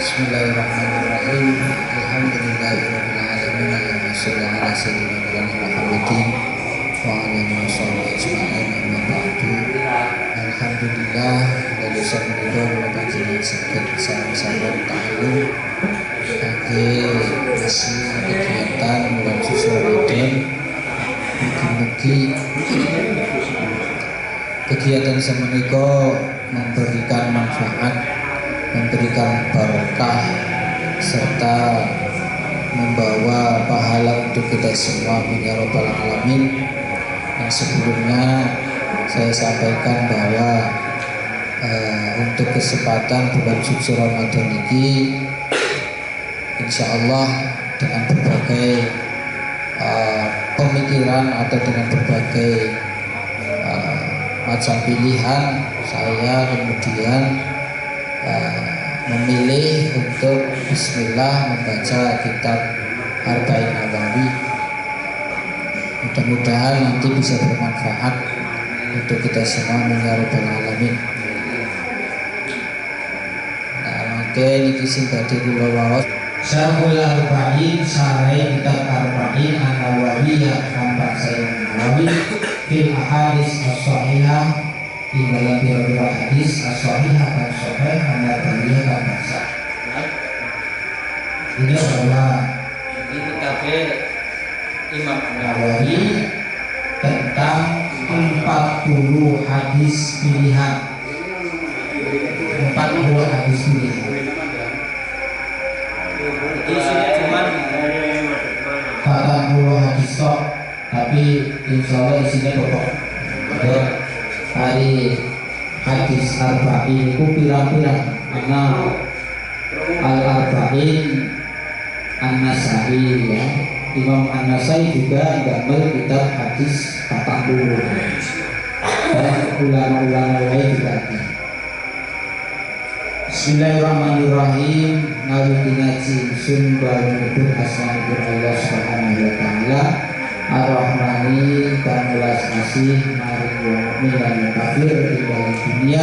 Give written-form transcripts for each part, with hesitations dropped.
Bismillahirrahmanirrahim. Alhamdulillahirabbil alamin. Allahumma shalli ala sayyidina Muhammadin wa ala alihi washabihi ajma'in. Amma ba'du. Alhamdulillah dari sampurna panjenengan saged sama-sama ta'alum kangge masih kegiatan bulan suci Ramadan. Mugi-mugi kegiatan semenika memberikan manfaat, memberikan barokah, serta membawa pahala untuk kita semua ya rabbal alamin. Yang sebelumnya saya sampaikan bahwa untuk kesempatan bulan suci Ramadan ini insya Allah dengan berbagai pemikiran atau dengan berbagai macam pilihan, saya kemudian memilih untuk bismillah membaca kitab Arba'in Nawawi. Mudah-mudahan nanti bisa bermanfaat untuk kita semua ya rabbal alamin. Nah, mangke niki sing badhe kula waos Syarhul Arba'in, syarah kitab Arba'in An-Nawawiyah kampar saya Nawawi fil ahadits as-shahihah, di dalam beberapa hadis as-shahihah dan sahih An-Nawawiyah kampar saya. Ini adalah kitab Imam Nawawi tentang 40 hadis pilihan. 40 hadis pilihan. Isinya cuma 40 hadis tok, tapi insya Allah isinya pokok. Hari hadis Arba'in itu pirang-pirang, karena Al-Arba'in An-Nasai ya. Imam An-Nasai juga gambar kitab hadis 40 dan ulama-ulama lain juga. Bismillahirrahmanirrahim. Ngawi ngaji sumber menyebut asmaul Allah Subhanahu wa taala Ar-Rahmani kang welas asih maring wong mukmin lan kafir ing dalam dunia,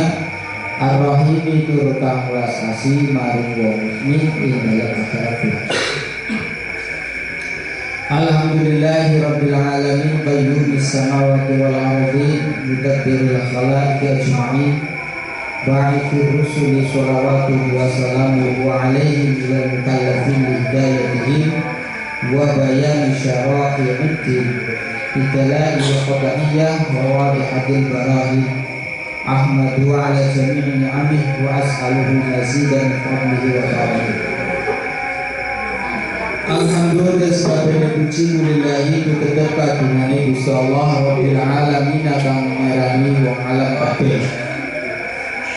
Ar-Rahimi tur kang welas asih maring wong mukmin ing dalam akhirat. Alhamdulillahi rabbil alamin qayyumis samawati wal ardi mudabbiril khalaiqi ajma'in ba'ithur rusuli sholawatuhu wa salamuhu alaihim ilal mukallafin hidayatihim wa bayani syara'i'id bidalail qada'iyah wa wadihatil barahin. Ahmadu ala jami'i ni'amih wa as'aluhu mazidan fadlihi wa ta'ala. Alhamdulillah sebabnya puji mulillahi itu tetap kagungannya Gusti Allah Rabbil alamin kang merani wong alam kabeh.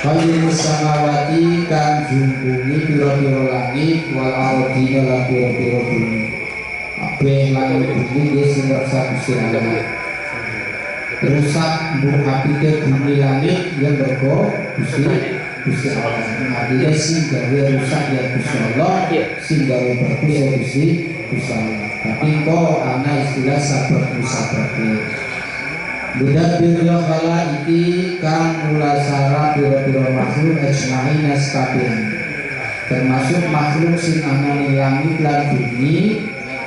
Qayyumus samawati kang jumpungi pira-pira langit wal ardi lan pira-pira bumi. Kabeh langit bumi sing ngersa Gusti Allah. Rusak mbuh apike bumi langit yang mergo Gusti Allah. Artinya sing gawe rusak ya Gusti Allah, sing gawe bagus ya Gusti Allah. Tapi kok ana istilah sabar musabake. Mudabbirul khalaiqi kang mulasara pira-pira makhluk ajma'in kabeh. Termasuk makhluk sing ana ning langit lan bumi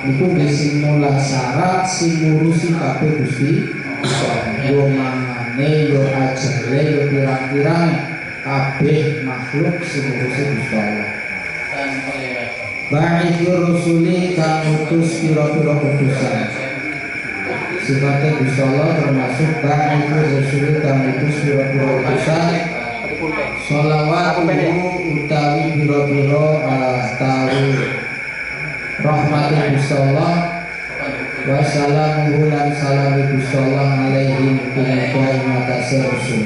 niku sing mulasara sing ngurusi kabeh Gusti Allah. Yo mangane yo ajale yo pirang-pirang kabeh makhluk sing ngurusi Gusti Allah. Ba'ithur rusuli kang utus pira-pira utusan. Sifatnya Gusti Allah termasuk ba'ithur rusuli kang utus pira-pira utusan. Sholawatuhu utawi pira-pira tawi rahmatul Gusti Allah wa salamuhu lan salami Gusti Allah alaihim pindah matase rasul.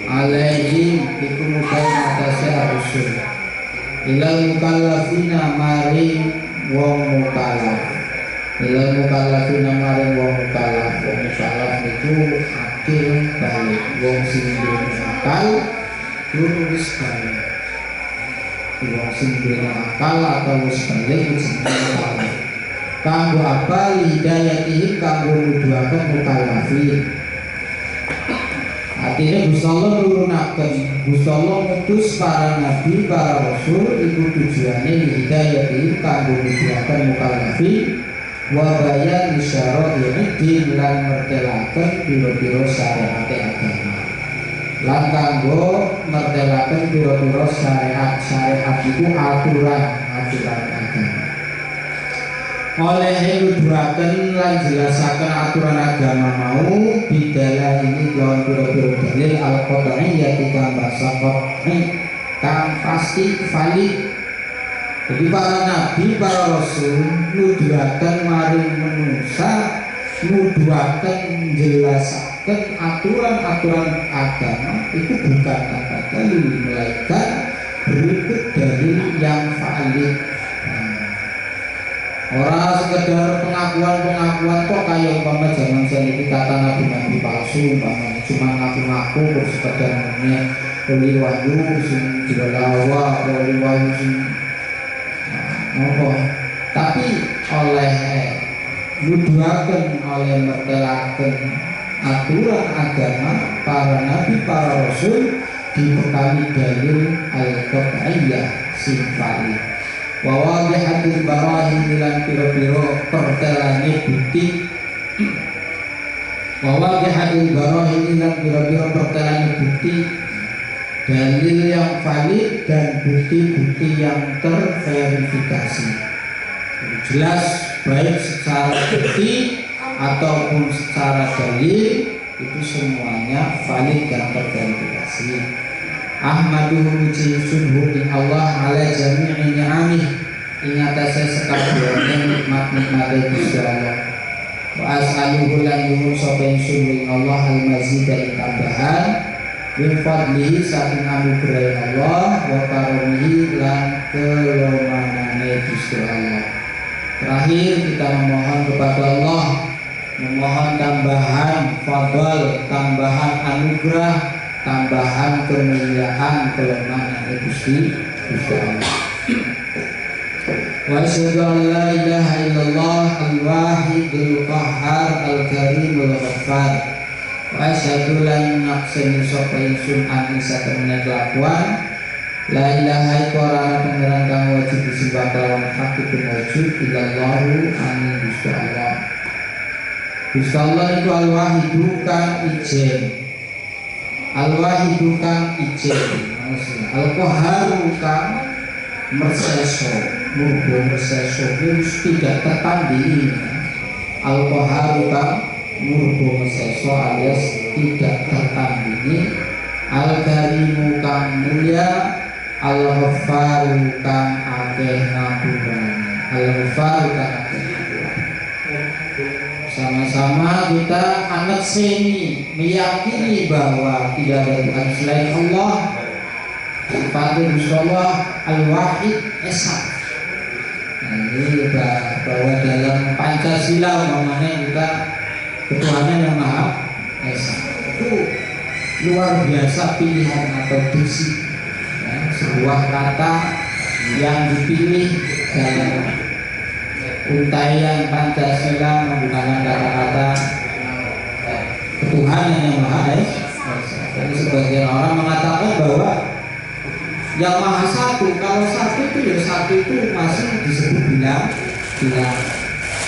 Alaihim iku mukai matase rasul. Ilal mukallafina maring wong mukallaf. Ilal mukallafina maring wong mukallaf. Wong mukallaf itu akil balik. Wong sing duwe akal lurus balik. Wong sing duwe akal atau wis balik sing balik. Kanggo apa hidayatihim kanggo nuduhaken mukallafin. Artinya Gusti Allah nurunaken, Gusti Allah ngutus para nabi, para rasul iku tujuane hidayah kanggo nuduhaken mukallafin wa bayan isyara din lan mertelaken pira-pira syariat agama. Lan kanggo mertelaken pira-pira syariat iku aturan agama. Oleh nuduhaken lan jelasaken aturan agama mau bidalah ini lawan pira-pira dalil al-qat'iyyah kang basaqat kang pasti valid. Jadi para nabi, para rasul nuduhaken maring manusa, nuduhaken jelasaken aturan-aturan agama itu bukan kata melainkan berikut dalil yang valid. Orang sekedar pengakuan kok kayak umpama zaman ini kata nabi palsu, umpama cuma ngaku-ngaku terus sekedar ngomongnya oli wahyu sing diwalawa, oli wahyu sing tapi oleh nuduhaken oleh mertelaken aturan agama para nabi, para rasul dibekali dalil al-qat'iyyah sing valid. Wa wadihatul barahin lan pira-pira pertelane bukti. Wa wadihatul barahin lan pira-pira pertelane bukti, dalil yang valid dan bukti-bukti yang terverifikasi. Jelas baik secara bukti ataupun secara dalil itu semuanya valid dan terverifikasi. Ahmaduhu sunhu in Allah ala jami'i ni'amih ing atase sekabehane nikmat-nikmate Gusti Allah. Wa as'aluhu lan yuhun sapa ingsun ing Allah al-mazid ing tambahan min fadlihi saking anugerah Allah wa karumihi lan kelomanane Gusti Allah. Terakhir kita memohon kepada Allah, memohon tambahan fadl, tambahan anugerah, tambahan kemuliaan kelemahan Gusti Allah. Wa asyhadu an la ilaha illallah al-wahidul qahhar al-karimul ghaffar. Wa asyhadu lan naqsani sapa ingsun an satemene kelakuan la ilaha illa pangeran kang wajib disembah kelawan hakikatun wujud illallahu amin Gusti Allah. Gusti Allah itu al-wahidu kang ijen, al-wahidu kang ijen, al-qahharu kang merseso, murbo merseso itu tidak tertandingi. Al-qahharu kang murbo merseso alias tidak tertandingi. Al-karimu kang mulia, al-ghaffaru kang akeh ngapurane. Al-ghaffaru kang akeh ngapurane. Sama-sama kita anut seni meyakini bahwa tidak ada Tuhan selain Allah. Sifatnya Allah al-wahid esa. Nah, ini bahwa dalam Pancasila namanya kita ketuhanan yang maha esa. Itu luar biasa pilihan atau diksi, ya, sebuah kata yang dipilih dalam untaian Pancasila menggunakan kata-kata ketuhanan yang maha esa. Jadi sebagian orang mengatakan bahwa yang maha satu, kalau satu itu ya satu itu masih disebut bilang.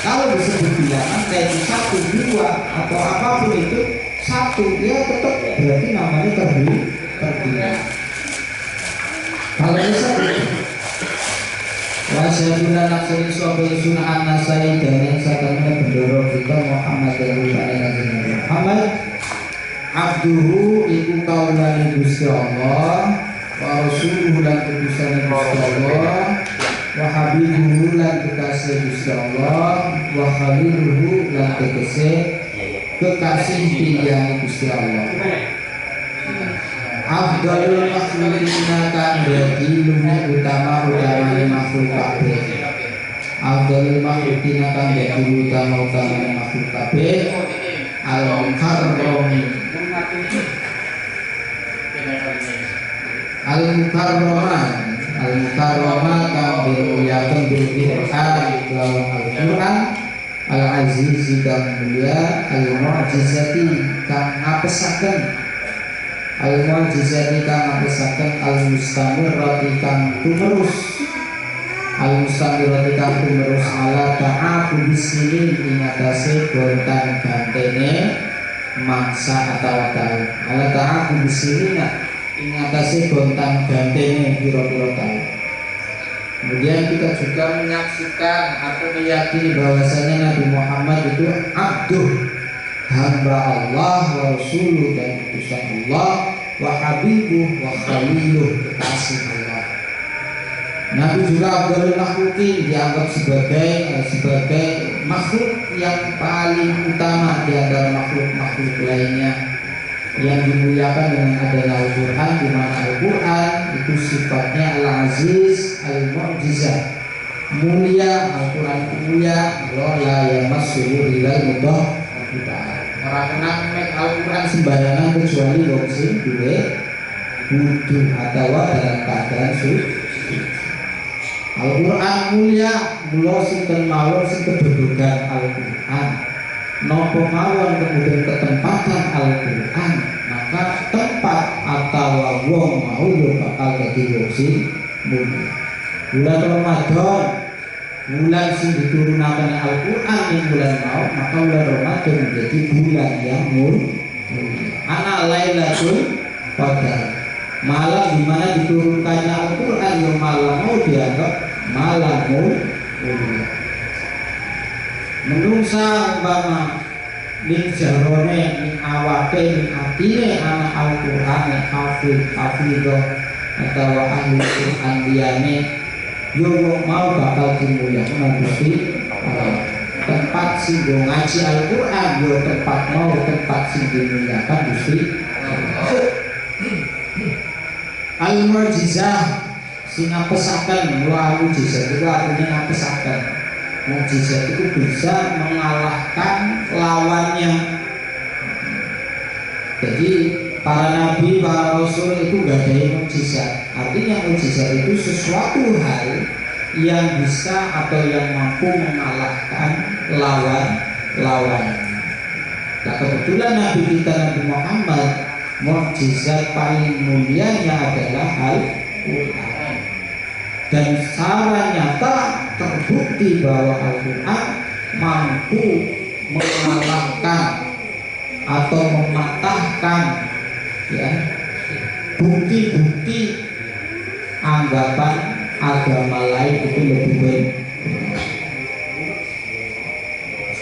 Kalau disebut bilangan kayak satu, dua atau apapun itu satu, dia tetap berarti namanya terbilang. Kalau ini satu, wasyadullah naksani sobai sunah an-nasai dan yang satamnya bendoro kita Muhammad dan Muhammad abduhu iku kaulani Gusti Allah wa rasuluhu lan utusan Gusti Allah wa habibuhu lan kekasih Gusti Allah wa khaliluhu lan kekasih pilihan Gusti Allah. Afdalul makhluqina kan dadi luwih utama-utamane makhluk kabeh. Afdalul makhluqina kan dadi utama-utamane makhluk kabeh. Al-mukarrami Al-mukarrama kang dimuliakan bil Qur'an lawan Al-Qur'an al-aziz kang mulia al-mu'jizati kang ngapesaken al-mu'jizati kang ngapesaken al-mustamirrati kang tumerus ala ta'aku bismillah ing atase gontan gantene mangsa atau tahun ala ta'aku bismillah ing atase gontan gantene pira-pira tahun. Kemudian kita juga menyaksikan atau meyakini bahwasanya Nabi Muhammad itu abduh, hamba Allah, wa rasuluh dan utusan Allah, wa habibuh wa khaliluh, kekasih Allah. Nabi juga Abdul Makhlukin, dianggap sebagai makhluk yang paling utama di antara makhluk-makhluk lainnya yang dimuliakan dengan adanya Al-Quran, di mana Al-Quran itu sifatnya Al-Aziz, Al-Mu'jizah, mulia. Al-Quran itu mulia, la yamassuhu illal mutahharun. Orang kenal Al-Quran sembarangan kecuali wong sing duwe wudu atau dalam keadaan suci. Al-Quran mulia, mula sinten mawon sing kedudukan Al-Quran nopo mawon kemudian ketempatan Al-Quran, maka tempat atau wong mau bakal dadi wong sing mulia. Bulan Ramadan, bulan sing diturunaken Al-Quran yang bulan mau, maka bulan Ramadan menjadi bulan yang mulia. Ana Lailatul Qadar, malam di mana diturunkannya Al-Quran yang malam mau dianggap malam mulia. Menungsa umpama min jarone min awake min atine anak Al-Quran hafidho atau ahli Quran liyane yo mau bakal dimulyakno Gusti tempat sing ngaji Al-Quran yo tempat sing dimuliakan Gusti Al-Mu'jizah sing ngapesaken mujizat itu artinya ngapesaken. Mukjizat itu bisa mengalahkan lawannya. Jadi para nabi, para rasul itu gak ada mukjizat. Artinya mukjizat itu sesuatu hal yang bisa atau yang mampu mengalahkan lawan. Nah kebetulan nabi kita Nabi Muhammad, mukjizat paling mulianya adalah Al-Quran. Dan secara nyata terbukti bahwa Al-Quran mampu mengalahkan atau mematahkan bukti-bukti anggapan agama lain itu lebih baik.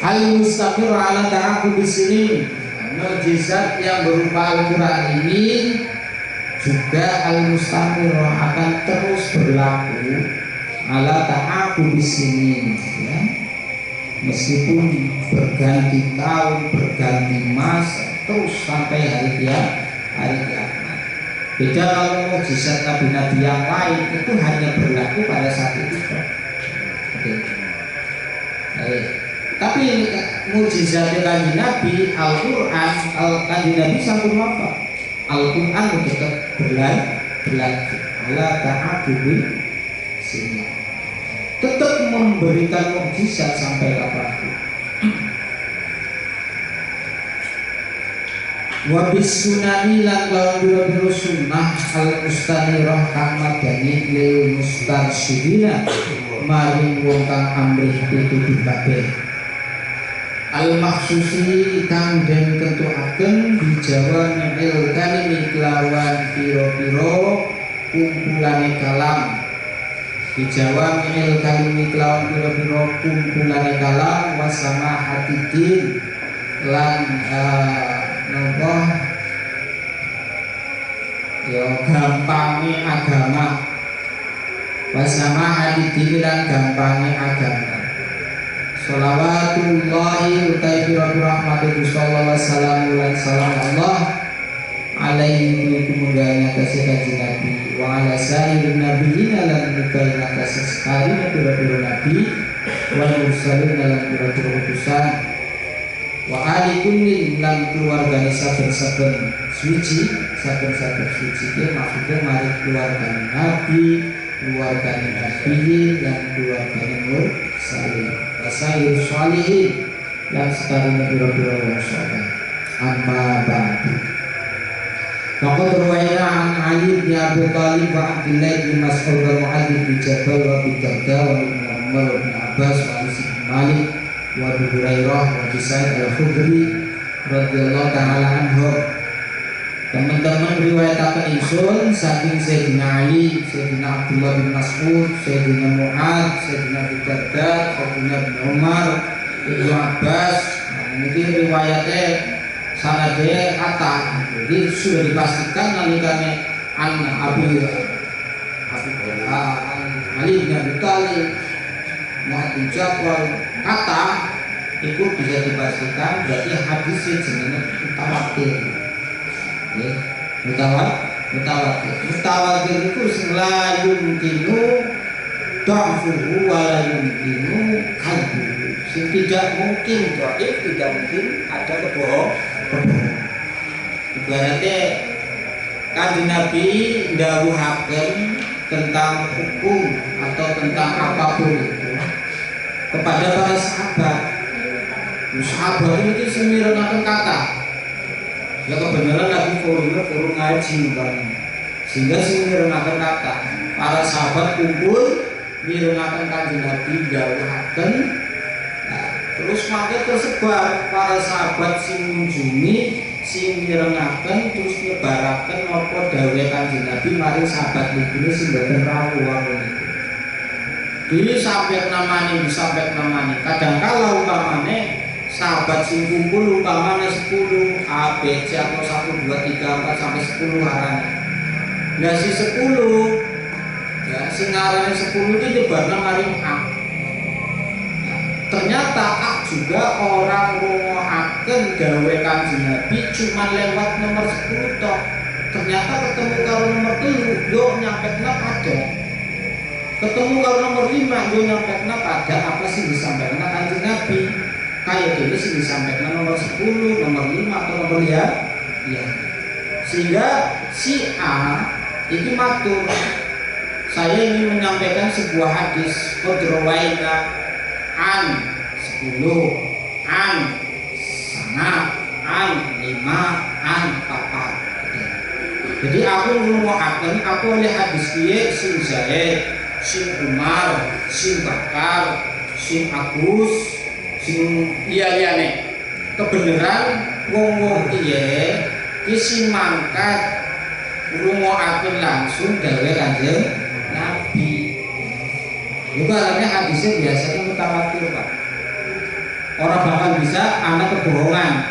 Al-Mustamir ala ta'aku bisini, mukjizat yang berupa Al-Quran ini juga al-mustamir akan terus berlaku ala ta'aku bisini, ya. Meskipun berganti tahun, berganti masa, terus sampai hari kiamat. Beda kalau mukjizat nabi-nabi yang lain itu hanya berlaku pada saat itu. Tapi mukjizat kanjeng Nabi Al-Quran, kanjeng Nabi sampun wafat. Al-Quran tetap berlanjut ala ta'adubi sini, tetap memberikan mukjizat sampai kapanpun. Wabis sunani lan lawan biro-biro sunnah al-mustanirah kang madani lil mustarsyidina maring wong kang amrih pituduh kabeh. Al-maksusi kang den tentuaken dijawa nil kalimi kelawan piro-piro kumpulane kalam. Dijawa nil kalimi kelawan piro-piro kumpulane kalam wasama hatidin lan nopo ya gampange agama. Wasama hatidin lan gampange agama. Sholawatullahi utai pira-pira rahmati sallallahu alaihi wasallam Allah alaihi kumudanya kasih kaji Nabi wa ala sa'irin nabiyyin lan mukaina kasih sekali pira-pira nabi wal mursalin lan pira-pira utusan wa ali kullin lan keluargane saben-saben suci dia maksudnya mari keluargane nabi, keluargane nabiyyin lan keluargane mursalin sayur sholihin yang sekalinya biro-biro yang soleh. Amma ba'du. Faqad ruwaya an Ali bin Abi Thalib wa Abdullah bin Mas'ud wa Mu'adz bin Jabal wa Abi Darda wa Umar bin Abbas wa Anas bin Malik wa Abu Hurairah wa Abi Sa'id al-Khudri radhiyallahu ta'ala anhu. Teman-teman riwayataken ingsun saking Sayyidina Ali, Sayyidina Abdullah bin Mas'ud, Sayyidina Mu'adz, Sayyidina Abu Darda, Sayyidina bin Umar, Ibnu Abbas. Niki riwayatnya sanadnya kata, jadi sudah dipastikan nalikane Ali bin Abi Thalib, Mu'adz bin Jabal kata itu bisa dipastikan berarti hadisnya jenenge mutawatir. Ya, mutawatir itu la yumkinu da'fuhu wa la yumkinu kadhuhu. Sing tidak mungkin dhaif, tidak mungkin ada kebohongan. Ibaratnya Kanjeng Nabi ndhawuhaken tentang hukum atau tentang apapun itu kepada para sahabat. Sahabat ini sing mirengaken kata. Ya kebenaran lagi forum ngaji kan. Sehingga sing mirengaken kata. Para sahabat kumpul mirengaken Kanjeng Nabi ndhawuhaken. Nah, terus makin tersebar para sahabat sing ngunjungi, sing mirengaken terus nyebaraken napa dawuhe Kanjeng Nabi maring sahabat niku sing boten rawuh niku. Disampaikan namanya. Kadang-kala umpamane sahabat sing kumpul umpamanya 10 A, B, C atau 1, 2, 3, 4 sampai 10 arane. Nah si 10 ya sing arane 10 itu nyebarna maring A. Nah, ternyata A juga orang rungokaken gawe Kanjeng Nabi cuma lewat nomor 10 tok. Ternyata ketemu karo nomor 3 yo nyampekna pada. Ketemu karo nomor 5 yo nyampekna pada apa sih disampaikan Kanjeng Nabi. Kayak ini sih disampaikan nomor 10, nomor 5 atau nomor ya. Sehingga si A itu matur, saya ingin menyampaikan sebuah hadis kodrowaina an 10, an sangat, an 5, an 4. Jadi aku ngomongkan aku oleh hadis dia sing Zaid, sing Umar, sing Bakar, sing Agus, sing liyane kebenaran wong-wong iye iki mangkat ngrungokaken langsung dawuh Kanjeng Nabi. Iku arane hadisnya biasanya mutawatir, Pak. Orang bakal bisa anak kebohongan.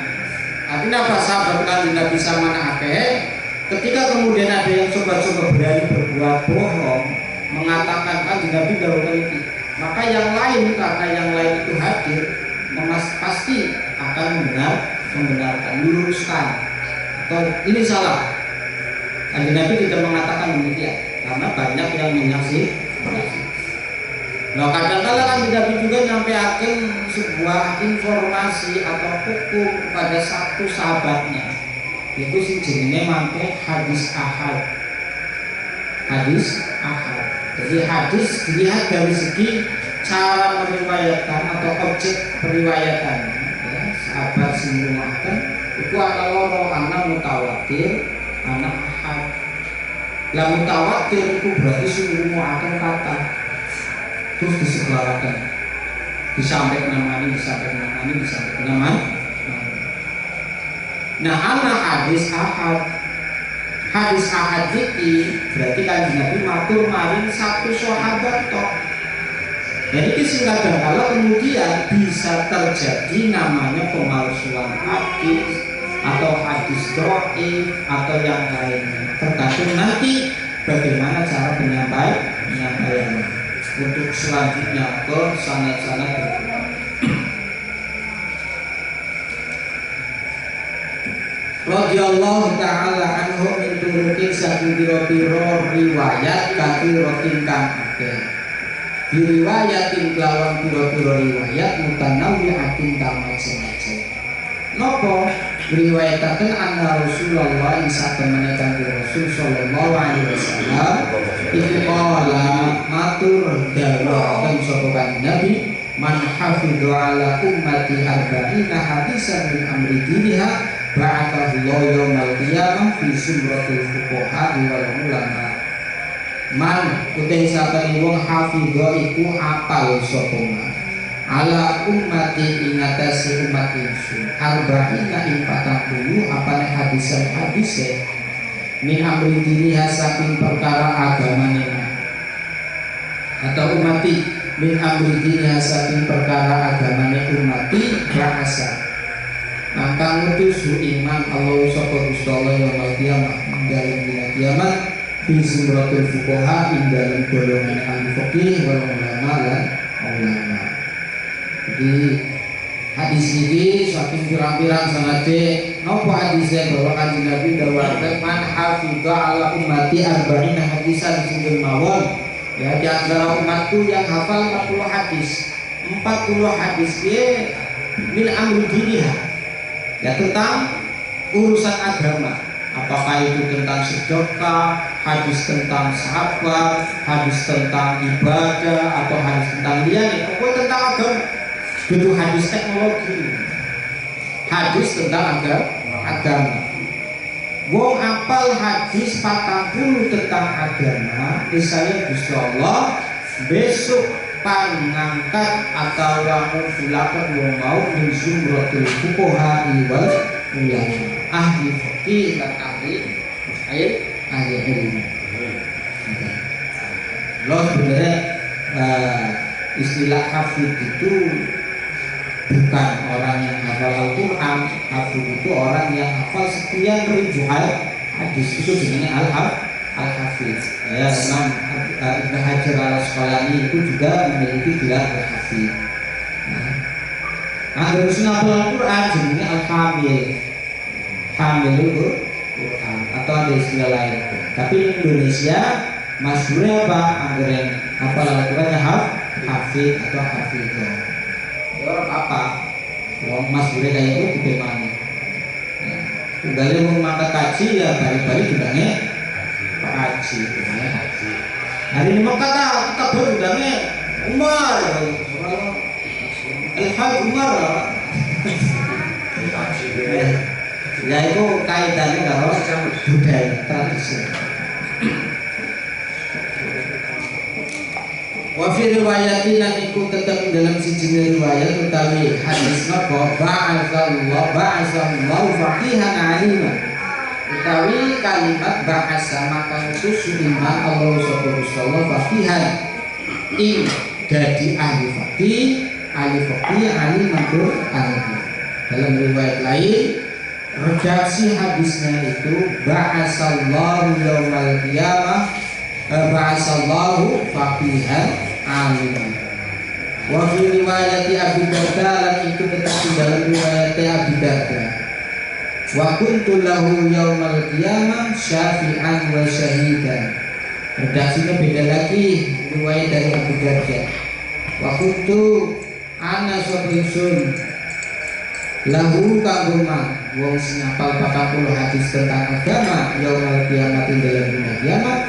Artinya apa sahabat Kanjeng Nabi sama anak akeh, ketika kemudian ada yang coba-coba berani berbuat bohong, mengatakan Kanjeng Nabi dawuh iki, maka yang lain karena yang lain itu hadir pasti akan membenarkan, meluruskan atau ini salah. Kanjeng Nabi tidak mengatakan demikian karena banyak yang menyaksikan. Nah kadang-kadang Kanjeng Nabi juga nyampaikan sebuah informasi atau hukum kepada satu sahabatnya. Itu sih jenenge mangke hadis ahad. Hadis ahad. Jadi hadis dilihat dari segi cara meriwayatkan atau objek periwayatan. Ya, sahabat sing rumahaken iku ana loro, ana mutawatir, ana ahad. Lah mutawatir itu berarti sing rumahaken kata terus disebaraken, disampaikan nama. Nah, ana hadis ahad. Hadis ahad iki berarti Kanjeng Nabi matur maring satu sahabat tok. Jadi kadang kala kemudian bisa terjadi namanya pemalsuan hadis atau hadis dhaif atau yang lainnya. Tergantung nanti bagaimana cara penyampaian untuk selanjutnya ke sanad-sanad berikutnya. Radhiyallahu ta'ala anhu min turukin saking pira-pira riwayat kathiratin kang akeh. Diriwayatin kelawan pira-pira riwayat mutanawwi'atin kang macam-macam. Napa riwayataken anna Rasulullah satemene kanjeng Rasul sallallahu alaihi wasallam iku qala matur dawuhaken sapa kanjeng Nabi man hafidhu ala ummati arba'ina hadisan min amri diniha ba'athahu yaumal qiyamah fi sumratil fuqaha wal ulama. Man utai sapane wong hafidho iku apal sapa man ala ummati ingatasi umat insun arba'ina ing 40 apane hadisan-hadise min amri diniha saking perkara agamane atau umati min amri diniha saking perkara agamane umati bahasa maka ngutus iman Allah sapa Gusti Allah yaumul qiyamah dalam dina kiamat fi sumratul fuqaha ing dalam golongan ahli fikih wal ulama lan ulama. Jadi hadis ini saking pirang-pirang sanate napa hadisnya bahwa kanjeng Nabi dawuhake man hafidha ala ummati arba'ina hadisan sing mawon. Ya, di antara umatku yang hafal 40 hadis 40 hadis dia min amri diniha ya tentang urusan agama, apakah itu tentang sedekah, hadis tentang sahabat, hadis tentang ibadah atau hadis tentang liane, pokoknya tentang agama itu hadis teknologi, hadis tentang agama. Wong apal hadis 40 tentang agama, misalnya Gusti Allah besok pangangkat atau mengfulakan wong mau min zumratul fuqaha wal ulama, ahli fikih dan ahli ilmu. Lo sebenarnya istilah hafid itu bukan orang yang hafal Al-Quran. Hafid itu orang yang hafal sekian ribu hadis, itu jenisnya Al-Hafid. Ya, Imam Ibnu Hajar Al-Asqalani itu juga memiliki gelar Al-Hafid. Nah, harus hafal Al-Quran jenisnya Al-Kamil, Kamilul Quran atau ada istilah lain. Tapi di Indonesia masyhurnya apa? Angger yang hafal Al-Quran Hafid atau Hafidhah. Orang apa? Wong masyhurnya kayak itu bagaimana? Kembali mau mata kaji ya balik-balik juga Pak Haji. Hari ini mau kata kita berundangnya Umar, Al-Haj Umar. Ya itu kaitannya kalau budaya tradisi. Wa fi riwayatin lan iku tetep dalam siji riwayat utawi hadis napa ba'atsallahu faqihan alima utawi kalimat bahasa maka khusus iman Allah subhanahu faqihan ing dadi ahli fikih aliman tur ahli. Dalam riwayat lain redaksi hadisnya itu ba'atsallahu yaumal qiyamah ba'atsallahu faqihan aliman. Wa fi riwayati Abi Darda lan itu tetap di dalam riwayat Abi Darda. Wa kuntu lahu yaumal qiyamah syafi'an wa syahidan. Redaksinya beda lagi riwayat dari Abu Darda. Wa kuntu ana sabinsun lahu kaguma wong sing hafal 40 hadis tentang agama yaumul qiyamah dalam dunia kiamat.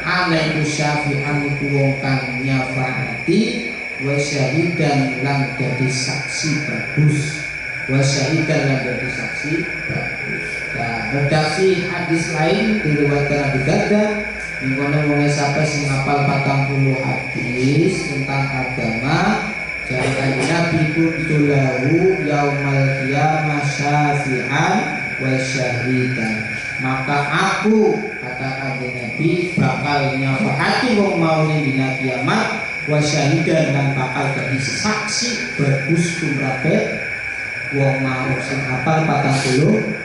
Ana iku syafi'an iku wong kang nyafaati wa syahidan lan dadi saksi bagus. Wa syahidan lan dadi saksi bagus. Nah, redaksi hadis lain diriwayatkan Abu Darda mengkono wong sapa sing hafal 40 hadis tentang agama jare kanjeng Nabi kuntu lahu yaumal qiyamah syafi'an wa syahidan. Maka aku kata kanjeng Nabi bakal nyafaati wong mau ning dina kiamat wa syahidan dan bakal jadi saksi bagus tumrapé wong mau sing hafal 40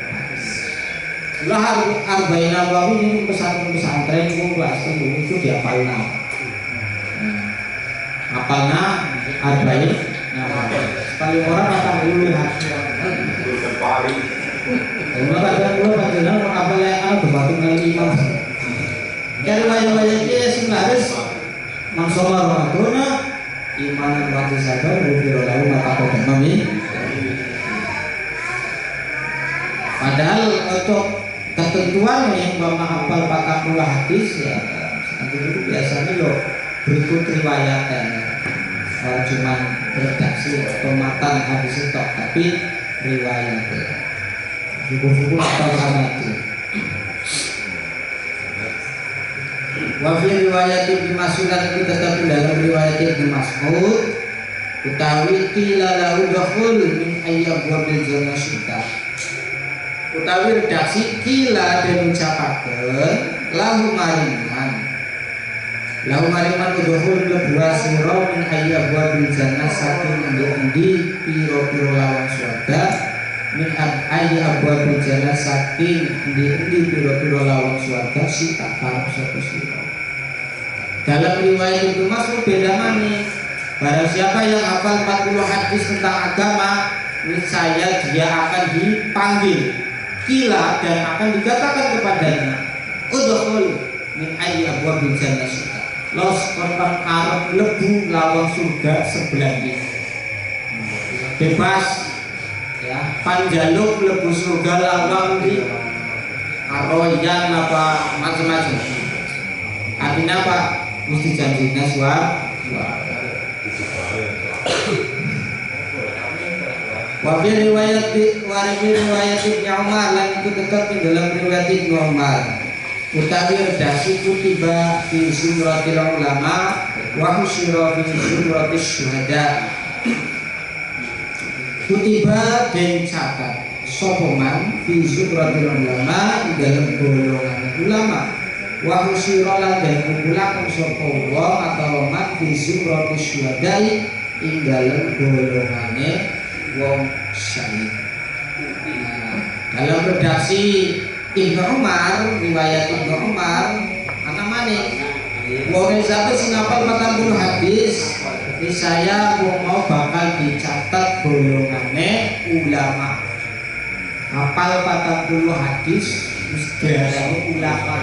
lah arba'in nawawi ini pesantren wong kelas itu dihafalna. Hafalna arba'in nawawi. Paling orang akan dulu hati. Kalau ada dulu panjenengan apa yang ana debatun kali imam. Kali waya-waya iki sebenarnya mangsala Ramadana imanan wa sabar ghufira lahu ma taqaddama min. Padahal untuk ketentuan yang hafal 40 hadis ya itu biasanya yo berikut riwayatnya. cuma redaksi atau matan hadis itu, tapi riwayatnya syukur-syukur atau sanadnya. Wa fi riwayat Ibnu Mas'ud itu tetap dalam riwayat Ibnu Mas'ud utawi qila lahu dakhul min ayyabwabil jannah syita. Utawi redaksi qila dan ucapaken lahu mariman udhul lebua siro min ayyabwabil jannah saking endi piro-piro lawan swarga min ayyabwabil jannah saking endi piro-piro lawan swarga sita karep sapa sira. Dalam riwayat Ibnu Mas'ud beda maning. Barang siapa yang hafal 40 hadis tentang agama, niscaya dia akan dipanggil kila dan akan dikatakan kepadanya udhul min ayyabwabil jannah sita. Los korban Arab lebu lawang surga sebelah ini bebas ya, panjaluk lebu surga lawang di aroyan apa macam-macam. Artinya apa? Mesti janjinya suara. Wabil riwayat Ibnu Umar lan itu tetap di dalam riwayat Ibnu Umar. Utawi redaksi kutiba fi suratil ulama wa husyira fi suratis syuhada. Kutiba den catat sapa man fi suratil ulama dalam golongan ulama wa husyira lan den kumpulaken sapa wong atau man fi suratis syuhada ing dalam golongane wong syahid. Dalam redaksi Ibnu Umar, riwayat Ibnu Umar, anak maning. Wong sampai sing hafal 40 hadis, saya mau bakal dicatat golongane ulama. Hafal 40 hadis mesti ulama.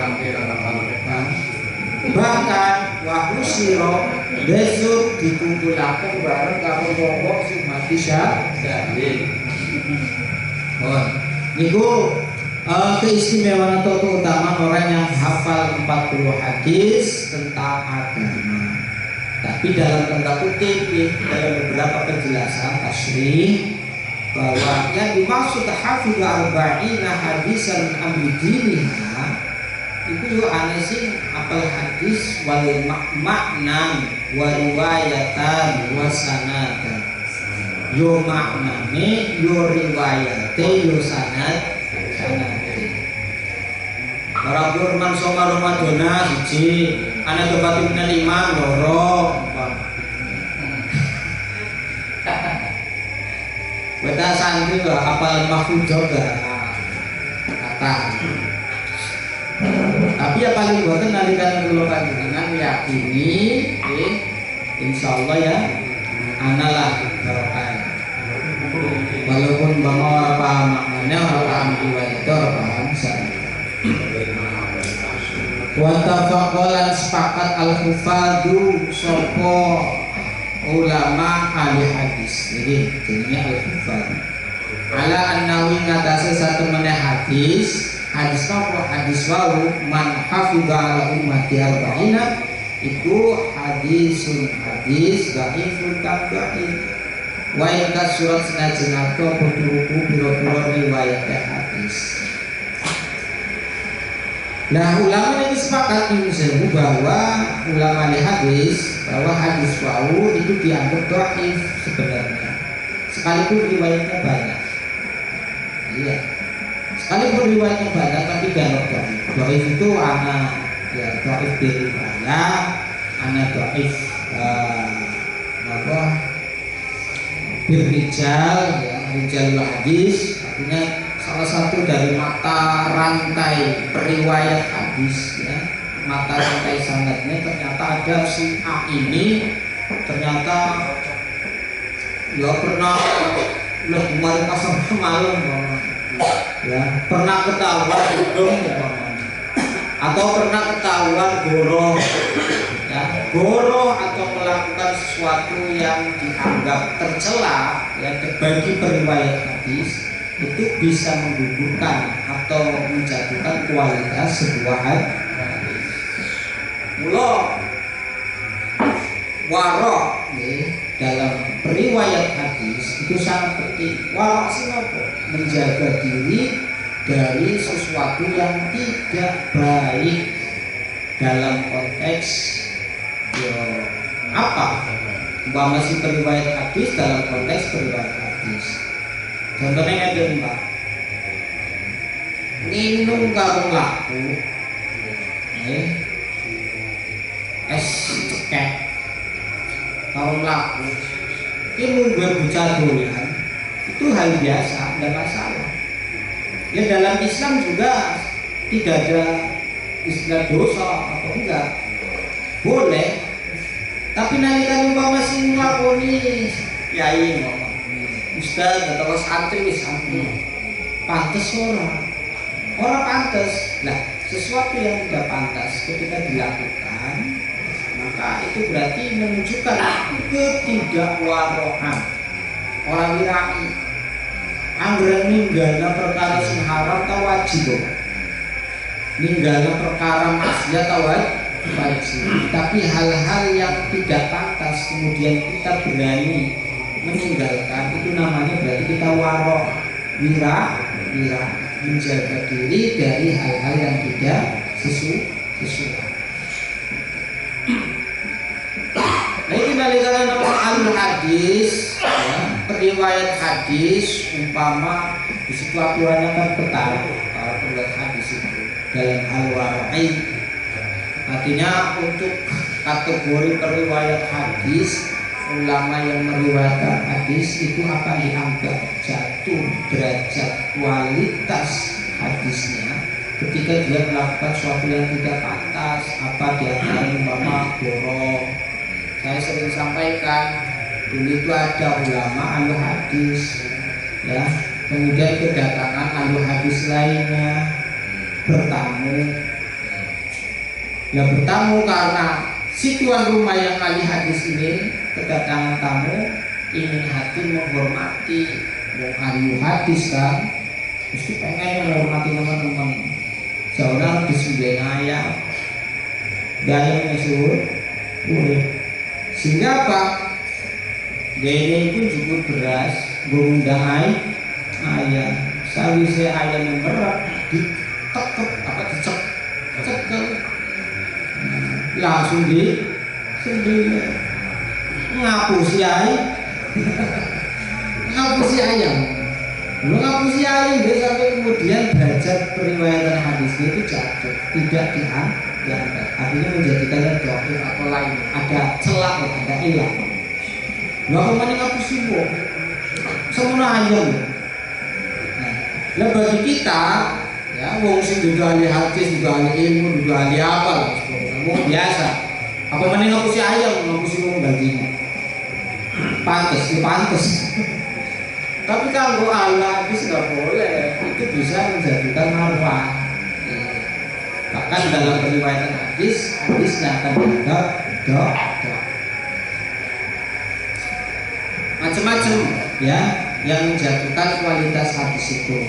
Bahkan wahusiro besok dikumpulkan bareng karo wong sing mati syahid. Oh, niku keistimewaan atau keutamaan orang yang hafal 40 hadis tentang agama. Tapi dalam tanda kutip dalam beberapa penjelasan tasrih bahwa yang dimaksud hafidh arba'ina hadisan amri dinihah itu yo aneh sih apal hadis wal maknan wa riwayatan wa sanatan. Yo maknane yo riwayate yo sanad. Para Burman Soma Ramadana siji, anak kebati menerima loro. Beta santri lah hafal mahfudz gak kata. Tapi ya paling buatan nalikan kula panjenengan yakini, insyaallah ya, analah barokah. Walaupun bang orang paham maknanya, orang paham riwayat, orang paham sana. Watafaqalan sepakat al-hufadu sopo ulama ahli hadis. Jadi jadinya al-hufad. Ala an-nawi ngatasi satu meneh hadis. Hadis apa? Hadis wau man hafidha ala ummati arba'ina iku hadisun hadis dhaifun kabda'in. Wa in kasurat senajan atau buku biro-biro riwayat hadis. Nah ulama ini sepakat ini bahwa ulama di hadis bahwa hadis wau itu dianggap dhaif sebenarnya. Sekalipun riwayatnya banyak. Iya. Sekalipun riwayatnya banyak tapi dianggap dhaif. Dhaif itu anak ya dhaif riwayat, anak dhaif apa? Birrijal ya, rijal hadis artinya salah satu dari mata rantai periwayat hadis ya, mata rantai sanadnya ternyata ada si A ini ternyata ya pernah kemarin pasang malam ya, pernah ketahuan hidung atau pernah ketahuan goroh ya, goroh atau melakukan sesuatu yang dianggap tercela ya bagi periwayat hadis itu bisa menggugurkan atau menjatuhkan kualitas sebuah hadis. Mula warok dalam periwayat hadis itu sangat penting. Warok apa? Menjaga diri dari sesuatu yang tidak baik dalam konteks apa? Umpama si periwayat hadis dalam konteks periwayat hadis. Contohnya ada Mbak, minum karung laku, es cekek, karung laku, ini gue bocah doyan, itu hal biasa, tidak masalah. Ya dalam Islam juga tidak ada istilah dosa atau enggak, boleh. Tapi nalikan umpama sing nglakoni kiai ngomong, ustaz atau santri pantes orang pantes. Lah sesuatu yang tidak pantas ketika dilakukan, maka itu berarti menunjukkan ketidakwarohan. Orang wirai anggaran ninggalna perkara sing haram ta wajib, ninggalna perkara maksiat ta wajib. Tapi hal-hal yang tidak pantas kemudian kita berani meninggalkan, itu namanya berarti kita warok, wira, menjaga diri dari hal-hal yang tidak sesuai. Nah ini nalikan al hadis, ya, periwayat hadis, umpama di situ aturannya kan ketat kalau periwayat hadis itu dalam al-warai. Artinya untuk kategori periwayat hadis, ulama yang meriwayatkan hadis itu akan dianggap jatuh derajat kualitas hadisnya ketika dia melakukan sesuatu yang tidak pantas. Apa dia umpama borong. Saya sering sampaikan dulu itu ada ulama ahli hadis, ya, kemudian kedatangan ahli hadis lainnya bertamu. Ya bertamu karena si tuan rumah yang ahli hadis ini kedatangan tamu, ingin hati menghormati ahli hadis kan, mesti pengen menghormati teman-teman. Seorang disembelih ayam, ayamnya suruh, sehingga apa? Dia pun cukup beras, berundang ayam. Sawise ayam memerap, ditekep apa dicekel. Langsung sendiri ngapusi ayam, ngapusi ayam dia sampai kemudian derajat periwayatan hadisnya itu jatuh, tidak diangkat. Artinya menjadikannya dhaif atau lain, ada celah, ada ilah. Nggak kemana ngapusi bu, semua ayam. Nah, bagi kita, ya, wong sing juga ahli hadis, juga ahli ilmu, juga ahli apa lah. Wong biasa, apa mana ngapusi ayam, ngapusi wong gajinya, pantes, ya pantes. Tapi kalau Allah hadis nggak boleh, itu bisa menjadikan marwah. Bahkan dalam periwayatan hadisnya akan dianggap doa. Macam-macam, ya, yang menjatuhkan kualitas hadis itu.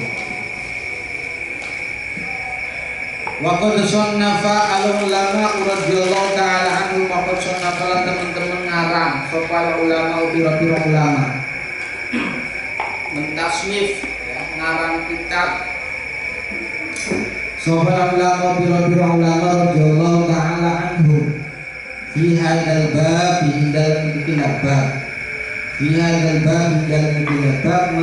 Wa qad sannafa al-ulama radhiyallahu ta'ala anhum wa qad sannafa teman-teman ngarang sapa ulama pira-pira ulama mentasnif, ya, ngarang kitab sapa ulama pira-pira ulama radhiyallahu ta'ala anhum fi hadzal bab dalam kitab fi hadzal bab dalam kitab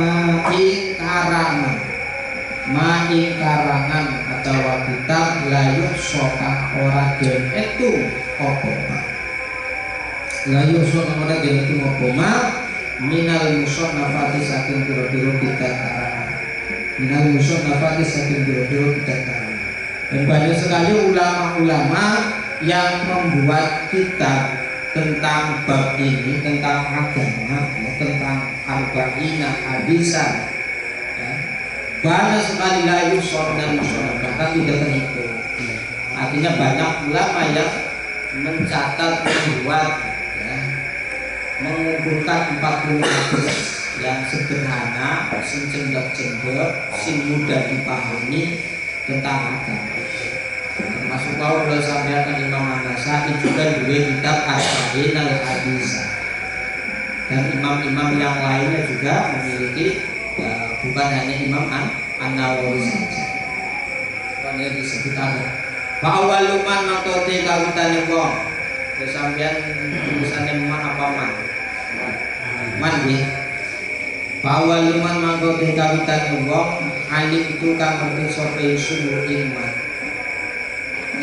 ma'ing karangan atau kitab layuh soka ora den itu opoma layuh soka ora den itu opoma minal musannafati saking pira-pira kitab karangan dan banyak sekali ulama-ulama yang membuat kitab tentang bab ini, tentang agama, tentang arba'ina hadisan. Banyak sekali layu soal dan musola, bahkan tidak terhitung. Artinya banyak ulama yang mencatat, membuat, ya, mengumpulkan 40 hadis yang sederhana, sing cendak-cendak, sing mudah dipahami tentang agama. Termasuk kau kalau sampaikan Imam An-Nasa'i juga dua kitab Arba'in al-Hadis, dan imam-imam yang lainnya juga memiliki bukan hanya Imam An-Nawawi saja. Bukan yang disebut ada. Fa'awaluman makote kawitane wong. Sampeyan tulisannya man apa man? Man nggih. Fa'awaluman makote kawitane wong alim itu kang ngerti sapa sunu iman.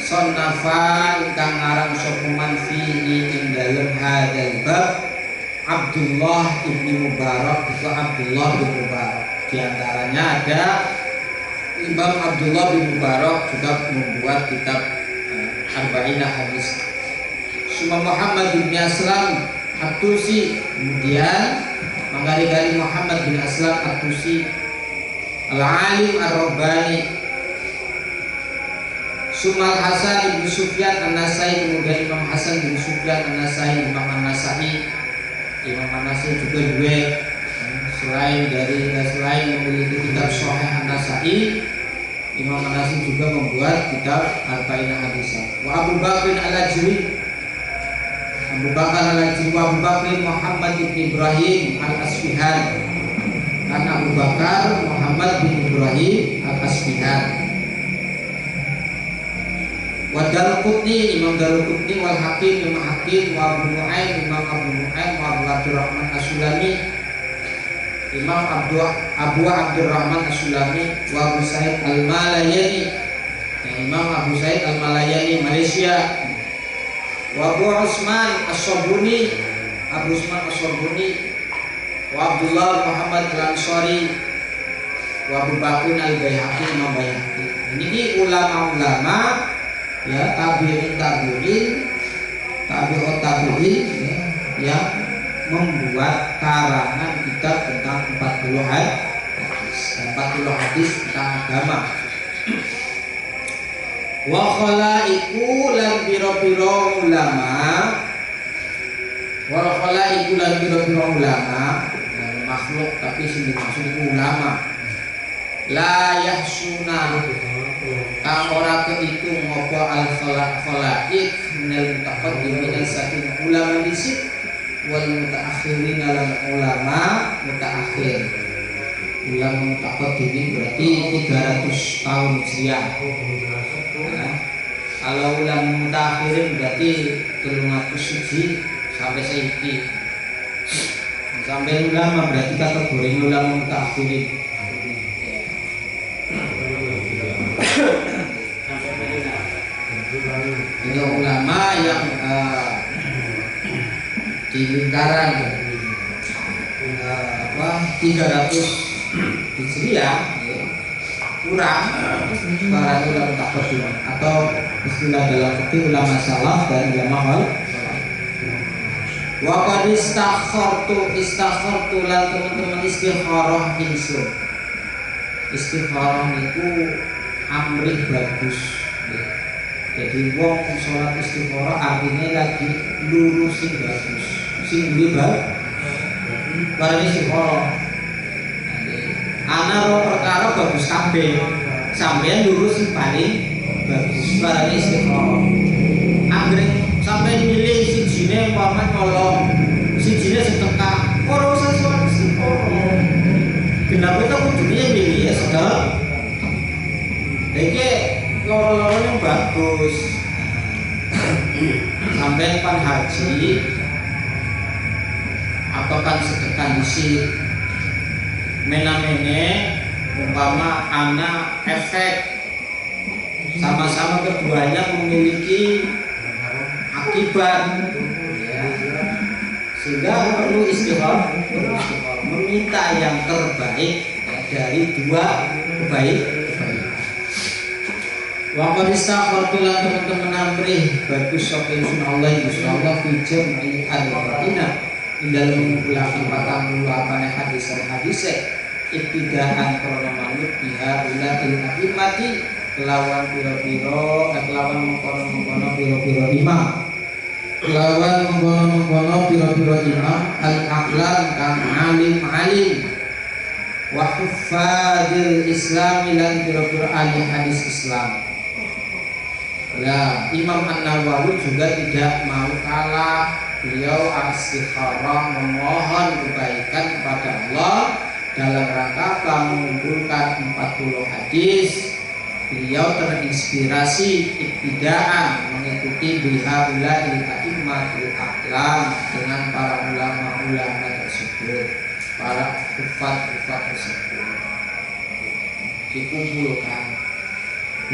Sonnafa ingkang ngarang sapa man fihi ing dalem hadzal bab Abdullah ibni Mubarak, itu Abdullah bin Mubarak. Di antaranya ada Imam Abdullah bin Mubarak juga membuat kitab Arba'in Hadis. Suma Muhammad bin Aslam At-Tusi, kemudian menggali-gali Muhammad bin Aslam At-Tusi Al-Alim Ar-Rabbani. Suma Hasan bin Sufyan An-Nasai, kemudian Imam Hasan bin Sufyan An-Nasai, Imam An-Nasai. Imam An-Nasai juga dua, selain memiliki kitab Sahih An-Nasai, Imam An-Nasai juga membuat kitab Arba'in Hadis. Wa Abu Bakr Al-Ajri, Abu Bakar Al-Ajri, wa Abu Bakr Muhammad bin Ibrahim Al-Asfihan, dan Abu Bakar Muhammad bin Ibrahim Al-Asfihan. Wa Daruqutni, Imam Daruqutni, wal Hakim, Imam Hakim, wa Abu Nu'aim, Imam Abu Nu'aim, wa Abu Abdurrahman As-Sulami, Imam Abu Abdurrahman As-Sulami, wa Abu Sa'id Al-Malayani, Imam Abu Sa'id Al-Malayani Malaysia, wa Abu Usman As-Sabuni, Abu Usman As-Sabuni, wa Abdullah Muhammad Al-Ansari, wa Abu Bakr Al-Baihaqi, Imam Baihaqi. Ini ulama-ulama ya, tabi'ut tabi'in ya, yang membuat karangan kitab tentang 40 hadis tentang agama. Wa khalaiqu lan pira-pira ulama, wa khalaiqu lan pira-pira ulama, makhluk tapi sing dimaksud ulama. La yahsuna kang ora kehitung apa al-khalaiq minal mutaqaddimin saking ulama disik wal mutaakhirin lan ulama mutaakhir. Ulama mutaqaddimin berarti 300 tahun Hijriah. Nah, kalau ulama mutaakhirin berarti 301 sampai saiki. Sampai ulama berarti kategori ulama mutaakhirin. Ini ulama yang di lingkaran 300 Hijriah kurang para ulama taqaddum, atau istilah dalam fikih ulama salaf dan ulama hal. Wa qad istakhartu lan teman-teman istikharah ingsun. Istikharah niku amrih bagus. Jadi wong sholat istikharah artinya lagi lurusin bagus, sing duwe barang istikharah. Ana ro perkara bagus kabeh, sampeyan lurus sing paling bagus barang istikharah. Anggere sampeyan milih sijine umpama nolong, sijine sedekah, ora usah sholat istikharah. Kenapa kita kudune milih ya sedekah? Iki loro-loro yang bagus. Sampai pan haji atau kan sedekah isi menamene umpama anak efek, sama-sama keduanya memiliki akibat ya. Sehingga perlu istikharah, meminta yang terbaik dari dua kebaikan. Wa qad istakhartu lan teman-teman amrih bagus sapa insyaallah insyaallah fi jam'i al-Madinah dalam mengumpulkan 48 hadis ibtidaan krana manut biha ulatil mati kelawan pira-pira kelawan mengkono-mengkono pira-pira imam, kelawan mengkono-mengkono pira-pira imam al-aqlam kang alim wa huffadil Islam lan pira-pira ahli hadis Islam. Ya, Imam An-Nawawi juga tidak mau kalah. Beliau istikharah memohon kebaikan kepada Allah dalam rangka mengumpulkan 40 hadis. Beliau terinspirasi iktidaan mengikuti bihaulai a'immatul a'lam dengan para ulama-ulama tersebut, para ufat tersebut dikumpulkan.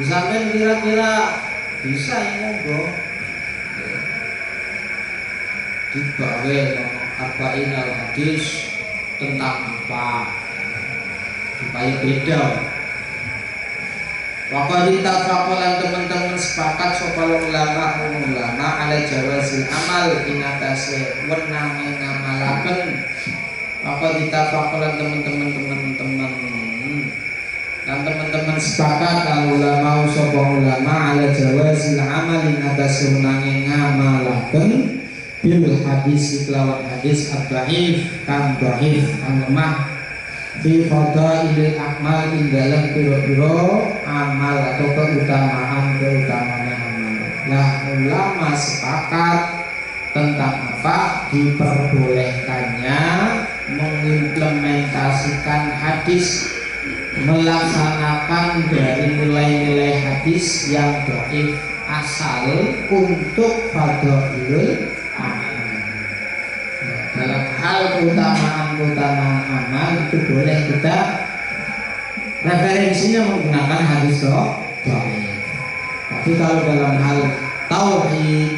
Sampai kira-kira bisa ya monggo dibawe arba'in al-hadis tentang apa supaya beda. Waqad ittafaqal teman-teman sepakat sapa ulama ala jawazil amal ing atase wenange ngamalaken. Waqad ittafaqal teman-teman dan teman-teman sepakat ulama sapa ulama ala jawazil amal ing atase wenange ngamalaken bil hadis kelawan hadis ad-dhaif kang dhaif kang lemah fi fadailil amal ing dalam pira-pira amal atau keutamaan amal. Lah ulama sepakat tentang apa diperbolehkannya mengimplementasikan hadis, melaksanakan dari nilai-nilai hadis yang dhaif asal untuk fadailul amal. Dalam hal keutamaan amal itu boleh kita referensinya menggunakan hadis dhaif. Tapi kalau dalam hal tauhid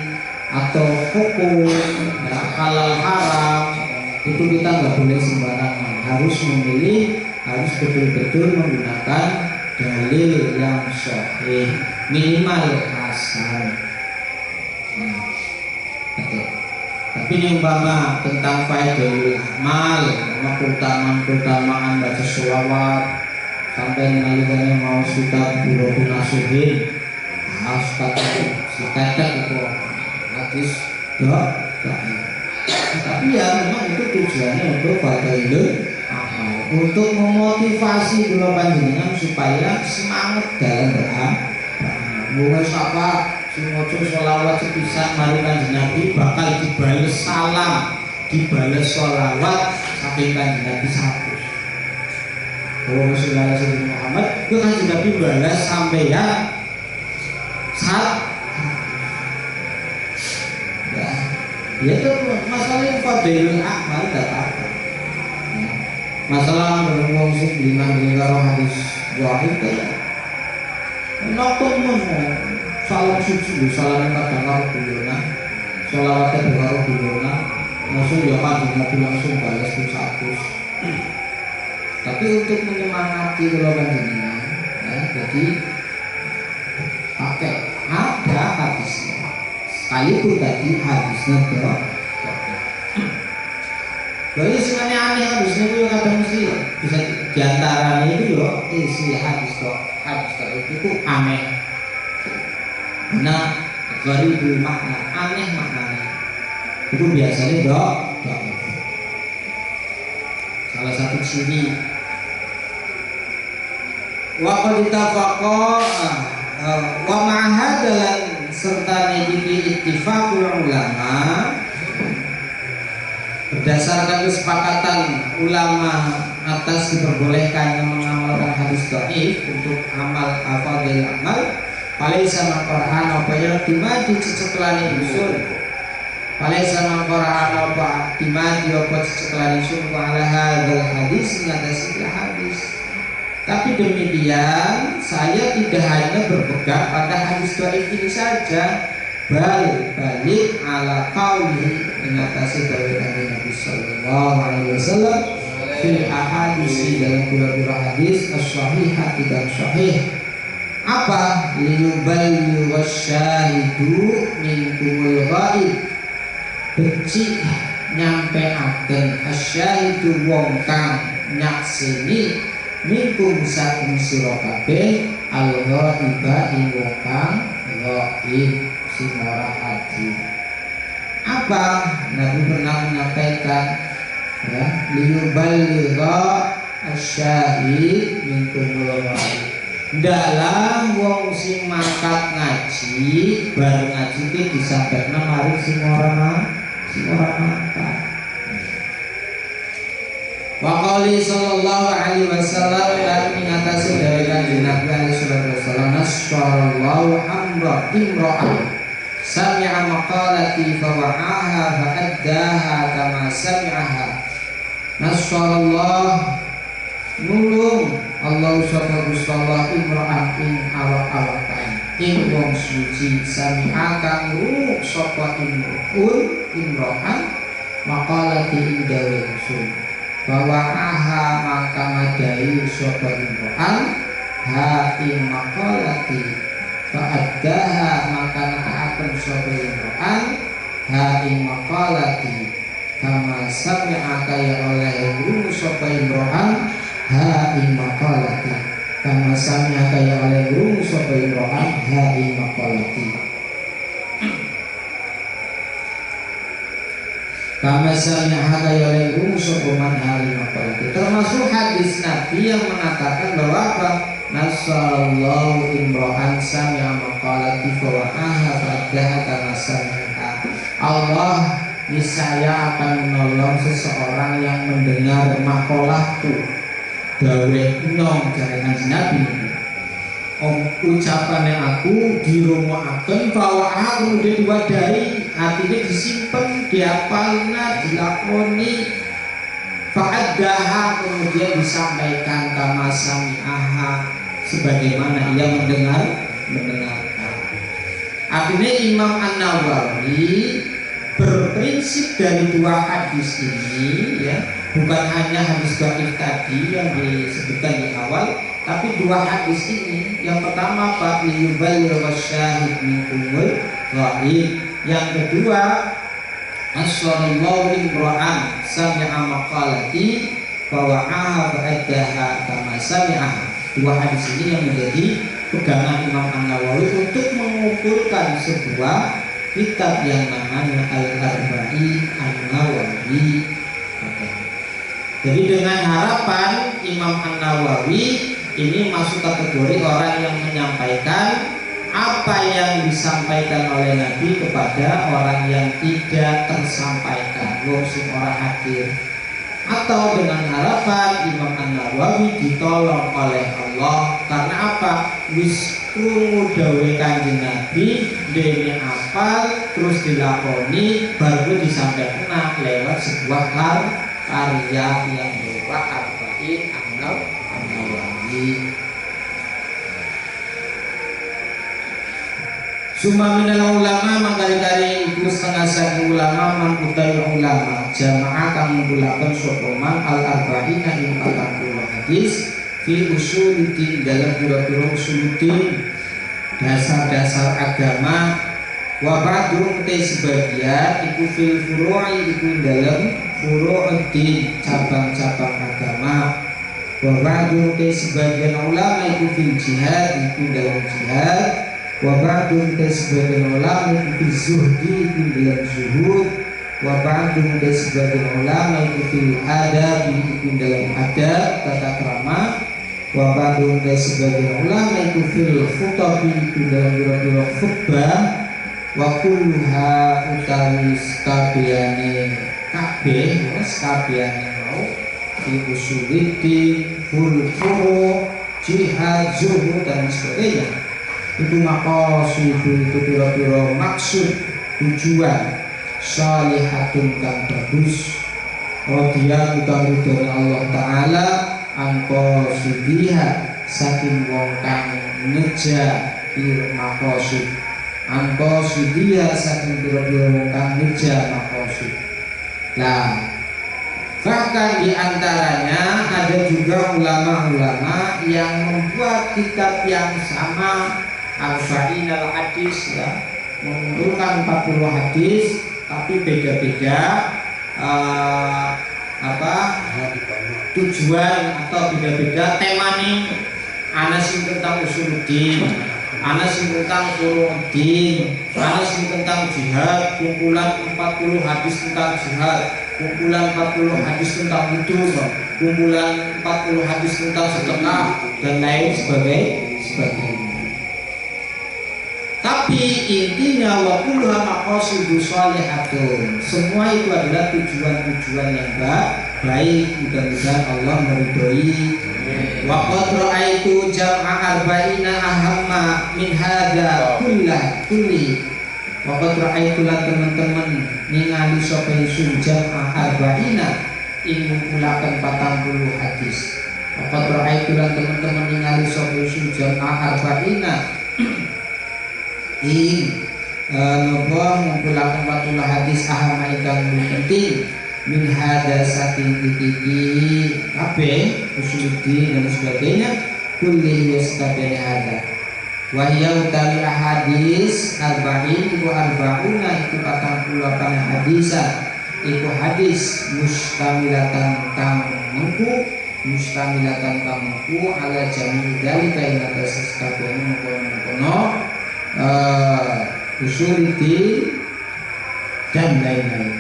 atau hukum, ya, halal haram, itu kita nggak boleh sembarangan. Harus memilih, harus betul-betul menggunakan dalil yang sahih, minimal hasan. Tapi ini umpama tentang faedahul amal, keutamaan baca sholawat, sampai nalikannya mau sudah buruh nasuhin, harus kata si tetek itu hadis tapi ya memang itu tujuannya untuk faedahul amal, untuk memotivasi kula panjenengan supaya semangat dalam beramal. Mulai siapa Simoco sholawat sepisan mari kanjeng Nabi bakal dibales salam, dibales sholawat saking kanjeng Nabi 100. Oh Rasulullah Muhammad itu kanjeng Nabi balas sampai ya ya itu masalah fadilul amal tidak apa. Masalah ngomong sih lima karo hadis wahid ya. Nokton salam suci, salam kadang karo duluna, sholawatnya karo duluna, langsung ya kanjeng Nabi langsung balas pun 100. Tapi untuk menyemangati kalau panjenengan, ya, jadi pakai ada hadisnya. Sekalipun tadi hadisnya berapa? Lalu sebenarnya aneh hadisnya itu kadang mesti bisa diantaranya itu loh isi hadis itu aneh. Nah, gharibul makna, aneh maknanya. Itu biasanya dok. Salah satu ciri. Wa qad ittafaqa wa ma'hadalan serta niki ittifaqul ulama, berdasarkan kesepakatan ulama atas diperbolehkannya mengamalkan hadis dhaif untuk amal afadil amal. Palaisa maqara'an apa yang dimati ceceklane usul. Palaisa maqara'an apa dimati apa ceceklane usul ala hadzal hadis ngatasi hadis. Tapi demikian saya tidak hanya berpegang pada hadis dhaif ini saja, balik ala qauli mengatasi dawuh Nabi sallallahu alaihi wasallam fil ahadits dalam pura-pura hadis as-sahihah dan sahih. Apa liyuballi wasyahidu minkumul ghaib, becik nyampeaken asyahidu wong kang nyakseni minkum saking sira kabeh al-ghaiba ing wong kang ghaib sing ora hadir. Apa Nabi pernah menyampaikan ya liyuballi asyahid minkumul ghaib, Dalam wong sing mangkat ngaji, bar ngaji ki disampaikan mari sing ora mangkat. Wa qali sallallahu alaihi wasallam lan ingatasi dari kanjeng Nabi alaihi salatu wasallam nasyarallahu amra imra'an sami'a maqalati fa wa'aha fa addaha kama sami'aha. Nasyarallahu nulung Allah subhanahu wa ta'ala imra'an ing awak-awakan ing wong suci sami'a kang ngrungok sapa imra'an maqalati ing dawe usul bahwa aha maka madai sapa imra'an ha ing maqalati fa'addaha maka nakaaken sapa imra'an ha ing maqalati kama sami'a kaya oleh ngrungok sapa imra'an ha ing maqalati kama sami'a kaya oleh ngrungok sapa imra'an ha ing maqalati kama sami'a kaya oleh ngrungok sapa man ha ing maqalati. Termasuk hadis Nabi yang mengatakan bahwa apa? Nasallallahu imra'an sami'a maqalati fa wa'aha fa'addaha kama sami'a. Allah niscaya akan menolong seseorang yang mendengar makolahku gawe nyong dari kanjeng Nabi. Ucapan yang aku dirumuaken bahwa kemudian diwadahi, artinya disimpan, diapalna, dilakoni, fa'addaha kemudian disampaikan kama sami'aha sebagaimana ia mendengarkan. Artinya Imam An-Nawawi berprinsip dari dua hadis ini, ya, bukan hanya hadis dhaif tadi yang disebutkan di awal, tapi dua hadis ini. Yang pertama Pak liyuballigh wasyahid minkumul ghaib. Yang kedua asyarallahu imra'an sami'a maqalati wa wa'aha fa'addaha kama sami'aha. Dua hadis ini yang menjadi pegangan Imam An-Nawawi untuk mengumpulkan sebuah kitab yang namanya Al-Arba'in An-Nawawi. Jadi dengan harapan Imam An-Nawawi ini masuk kategori orang yang menyampaikan apa yang disampaikan oleh Nabi kepada orang yang tidak tersampaikan, sing ora hadir. Atau dengan harapan Imam An-Nawawi ditolong oleh Allah karena apa? Wis krungu dawuhe Kanjeng Nabi, dene apal terus dilakoni baru disampaikan lewat sebuah karya yang berupa Arba'in An-Nawawi. Suma minal ulama mangkali-kali iku setengah saking ulama mangkutai ulama jamaah kang ngumpulaken sapa man al-arba'in ing 40 hadis fi usuluddin dalam pira-pira usuluddin dasar-dasar agama wa ba'dhum te sebagian iku fil furu'i iku dalam furu'uddin cabang-cabang agama wa ba'dhum te sebagian ulama iku fil jihad iku dalam jihad wa ba'dun sebagian ulama itu zuhdi itu dalam zuhud wa ba'dun sebagian ulama itu fil adab itu dalam adab tata krama wa ba'dun sebagian ulama itu fil khutab itu dalam biro-biro khutbah wa kulluha utawi kabehane mau di usulidin furu jihad zuhud dan sebagainya. Itu maqasid itu pira-pira maksud tujuan salihatun kang bagus radhiya utawi dari Allah taala angqasidiha saking wong kang ngeja maqasid angqasidiha saking pira-pira wong kang ngeja maqasid. Lah bahkan diantaranya ada juga ulama-ulama yang membuat kitab yang sama Arba'in al-hadis, ya, mengumpulkan 40 hadis tapi beda-beda tujuan atau beda-beda temanya. Ana sing tentang usuluddin, ana sing tentang furu'uddin, ana sing tentang jihad, kumpulan 40 hadis tentang jihad, kumpulan 40 hadis tentang wudhu, kumpulan 40 hadis tentang sedekah dan lain sebagainya. sebagainya. Tapi intinya wa kulluha maqasidu shalihatun. Semua itu adalah tujuan-tujuan yang baik. Mudah-mudahan Allah meridhoi. Wa qad ra'aitu jam'a arba'ina ahamma min hadza kulli. Wa qad ra'aitu lan teman-teman ningali sapa ingsun jam'a arba'ina ing ngumpulaken 40 hadis. Wa qad ra'aitu lan teman-teman ningali sapa ingsun jam'a arba'ina nopo ngumpulaken 40 hadis ahama ingkang penting min hada saking iki kabeh usuluddin dan sebagainya kulli yastabani hada wa hiya utawi hadis arba'in iku arba'una iku 48 hadisan iku hadis mustamilatan kang mengku ala jami dalika ing atas kabeh mengkono usuluddin dan lain-lain.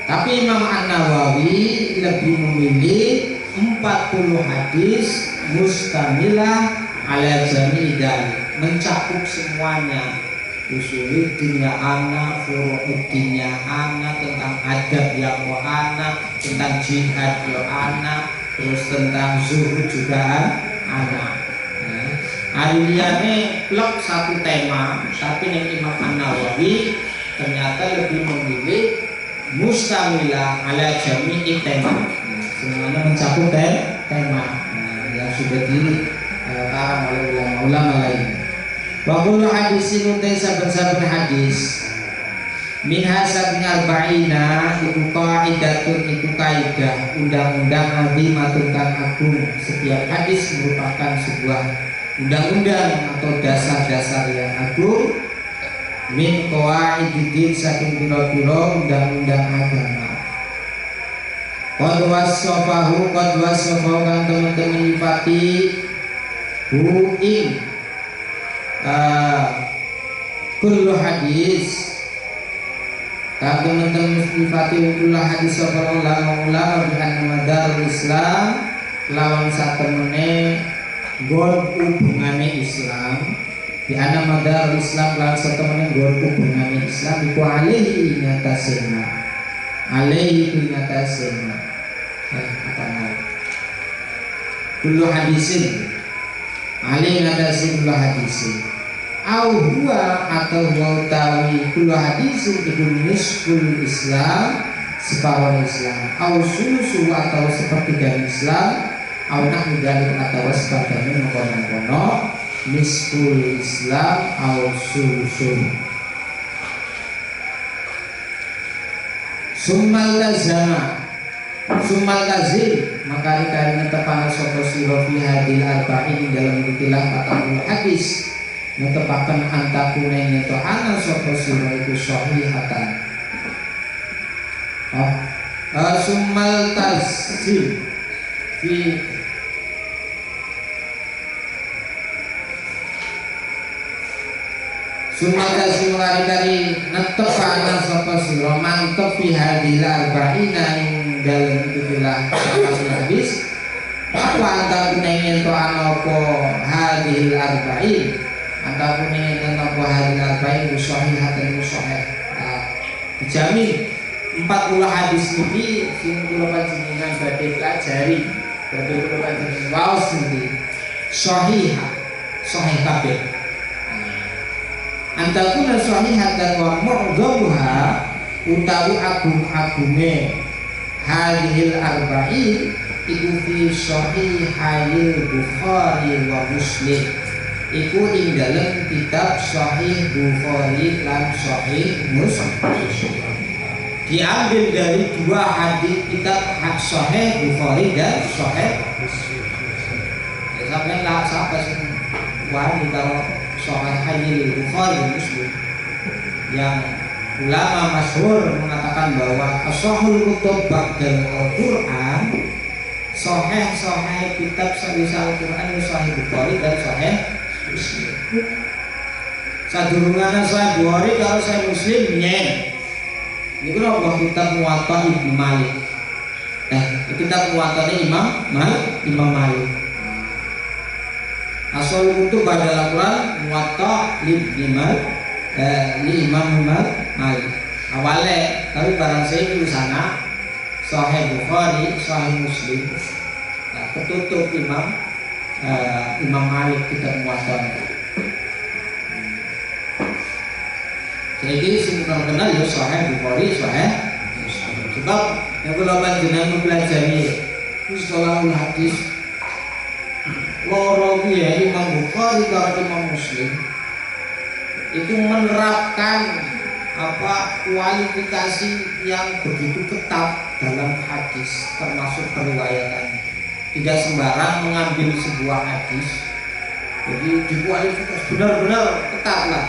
Tapi Imam An-Nawawi lebih memilih 40 hadis mustamilah ala jami dalik, mencakup semuanya. Usuluddinnya anak, furu'uddinnya anak, tentang adab yang anak, tentang jihad ya anak, terus tentang zuhud juga anak. Aliyane plek satu tema, tapi yang Imam An-Nawawi ternyata lebih memilih mustamilah ala jami'i tema. Semuanya mencakup tema yang sudah dikarang oleh ulama-ulama lain. Wa kullu hadisin utai saben-saben hadis min hasabin arba'ina iku qaidatun iku kaidah undang-undang azimatun kang agung. Setiap hadis merupakan sebuah undang-undang atau dasar-dasar yang agung min qawaididdin saking pira-pira undang-undang agama. Qad wasafahu kan teman-teman nyifati hu ing kullu hadis kan teman-teman nyifati kullu hadis sapa ulama bi anna madarul Islam lawan satemene gon hubungane Islam di ana madar Islam lan satemene gon hubungane Islam iku alaihi ngatasena apa namanya kullu hadisin alaihi ngatasin kullu hadisin au huwa atau wa tawi kullu hadisin iku nisful Islam separuh Islam au sulusu atau sepertiga Islam au nahnu dzalik atau sebagainya mengkono-kono nisful Islam au sulusul. Summal lazim maka rikari netepana sapa sira fi hadil arba'in dalam ikilah 40 hadis netepaken antakune nyeto ana sapa sira iku sahihatan. Summal tazim fi sumada simulari netepana sapa sira mantep fi hadil arba'ina ing dalem ikilah 40 hadis apa antakune nyeto ana apa hadil arba'in antakune nyeto apa hadil arba'in sahihatan sahih. Dijamin 40 hadis ini sing kula panjenengan badhe pelajari, badhe kula panjenengan waos niki sahih kabeh. Antakuna sahihatan wa mu'dhamuha utawi agung-agunge hadhil arba'in iku fi sahihil Bukhari wa Muslim. Iku ing dalem kitab Sahih Bukhari lan Sahih Muslim. Diambil dari dua hadis kitab Sahih Bukhari dan Sahih Muslim. Ya sampai lah sampai wani kalau Sahih Bukhari dan Muslim yang ulama masyhur mengatakan bahwa as-sahihul kutub ba'dal Quran, sahih kitab salisal Quran Sahih Bukhari dan Sahih Muslim. Sadurungana Sahih Bukhari kalau Sahih Muslim nyen. Ini kan kitab Muwatta Ibnu Malik. Kitab Muwatta Imam Malik. Asal kutub pada Al-Quran Muwatta li Imam Malik awalnya, tapi barang saya tulisannya Sahih Bukhari, Sahih Muslim. Nah, ketutup Imam Malik kita Muwatta. Jadi sing terkenal ya Sahih Bukhari, Sahih Muslim. Sebab yang kula panjenengan mempelajari mustalahul hadis loro ya Imam Bukhari karo Imam Muslim itu menerapkan kualifikasi yang begitu ketat dalam hadis, termasuk periwayatan. Tidak sembarang mengambil sebuah hadis, jadi dikualifikasi benar-benar ketat lah.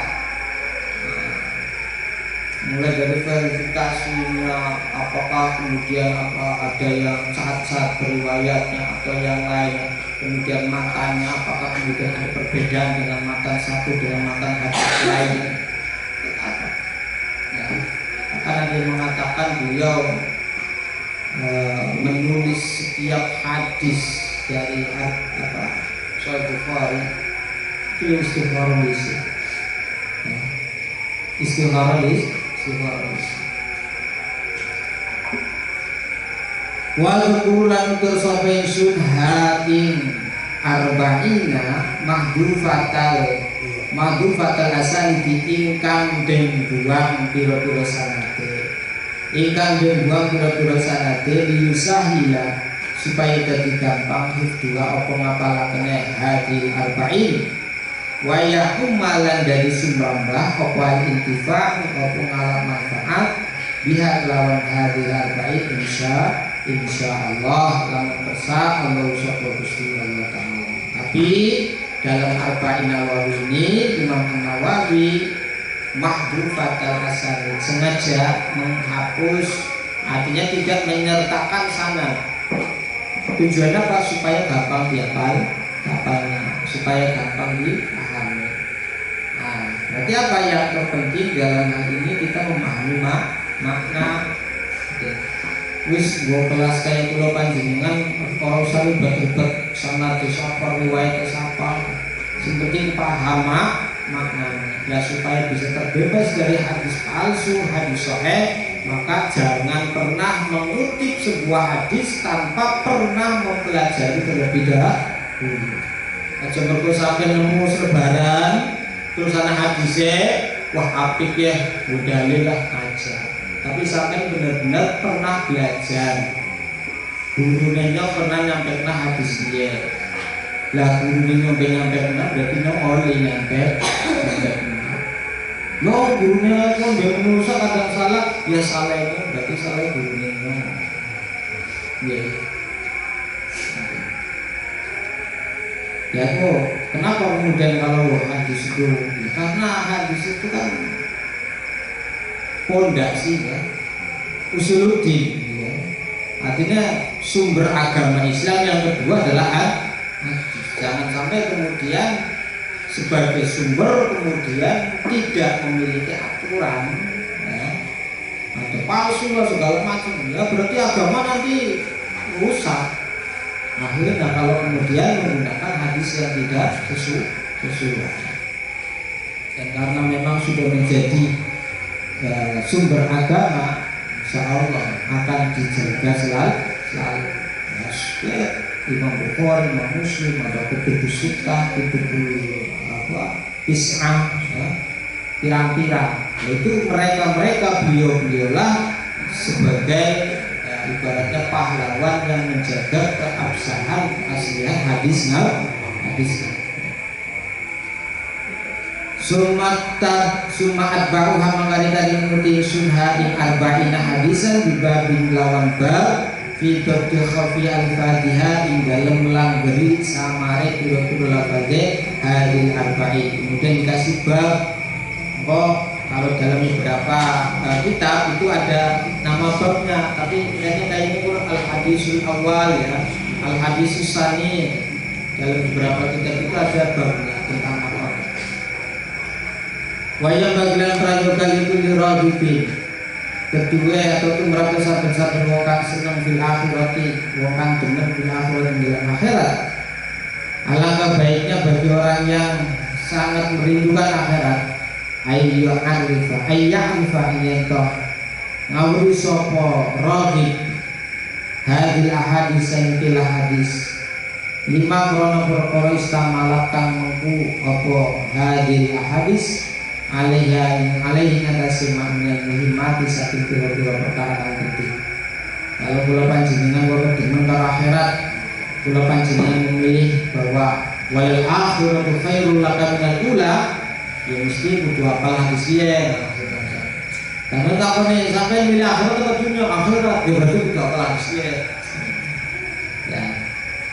Mulai dari verifikasinya, apakah kemudian ada yang saat-saat periwayatnya atau yang lain, kemudian matanya, apakah kemudian ada perbedaan dengan matan satu dengan matan hadis lain. Karena dia mengatakan beliau menulis setiap hadis dari Sahih Bukhari itu istigharolis. Wal kulan utur sapa ingsun haing arba'ina mahdhufatal asanidi ingkang den buang pira-pira sanade. Ingkang den buang pira-pira sanade liyusahila supaya dadi gampang hifdua apa ngapalakene hadil arba'in. Wa yahumalan dari sumrambah apa intifa apa ngalap manfaat biha lawan hadil arba'in insyaallah lamun persa Allah subhanahu wa ta'ala. Tapi dalam Arba'in Nawawi ini Imam Nawawi mahdhufatal asanid sengaja menghapus, artinya tidak menyertakan sanad. Tujuannya apa? Supaya gampang dihafalnya, supaya gampang dipahami. Nah, berarti apa yang terpenting dalam hal ini kita memahami makna. Wis gua kelas kayak kula panjenengan kalau usah ribet-ribet sanad sapa riwayat sapa. Sing penting paham maknanya. Ya supaya bisa terbebas dari hadis palsu, hadis sahih, maka jangan pernah mengutip sebuah hadis tanpa pernah mempelajari terlebih dahulu. Aja mergo sampe nemu selebaran terus ana hadisnya, wah apik ya, budalilah aja. Tapi sampai benar-benar pernah belajar, gurunya pernah nyampe hadis dia. Lah gurunya nyampe berarti oleh nyampe. No gurunya kan dia menusa kadang salah, ya salah itu berarti salah gurunya. Ya. Ya kok kenapa kemudian kalau hadis itu? Ya, karena hadis itu kan pondasi ya, usuluddin ya. Artinya sumber agama Islam yang kedua adalah hadis. Jangan sampai kemudian sebagai sumber kemudian tidak memiliki aturan ya. Ada palsu lah segala macam ya, berarti agama nanti rusak. Akhirnya kalau kemudian menggunakan hadis yang tidak sesuai. Dan karena memang sudah menjadi sumber agama, insyaallah akan dijaga selalu. Imam Bukhari, Imam Muslim, ada kutub sittah, kutub is'ah, pirang-pirang. Itu mereka beliau-beliaulah sebagai ibaratnya pahlawan yang menjaga keabsahan aslihan hadis. Sumat baruha mangkari tadi mengikuti sunha ing arba'ina hadisan dibabin lawan bab fitur khafi al-fatihah ing dalam langgeri samare pira-pira lafadze hadil arba'in. Kemudian dikasih bab kalau dalam beberapa kitab itu ada nama babnya, tapi kayaknya kayak ini al-hadisul awal ya, al-hadisus tsani. Dalam beberapa kitab itu ada babnya tentang apa. Wayang bagian terakhir kali itu liradifin kedua atau itu merasa saben-saben wong kang seneng fil akhirati, wong kang demen fil akhirat dalam akhirat. Alangkah baiknya bagi orang yang sangat merindukan akhirat, ayya'rifa yanto ngawuri sapa raghib hadil ahadis saingkilah hadis lima krono perkara istamalat kang mengku apa hadil ahadis alaihi ngatasi makna muhimmati saking pira-pira perkara kang penting. Kalau kula panjenengan kula demen karo akhirat, kula panjenengan memilih bahwa wal akhiratu khairul laka minal ula, ya mesti kudu apal hadis ya. Karena tak kone sampai milih akhirat atau dunia, akhirat ya berarti kudu apal hadis ya.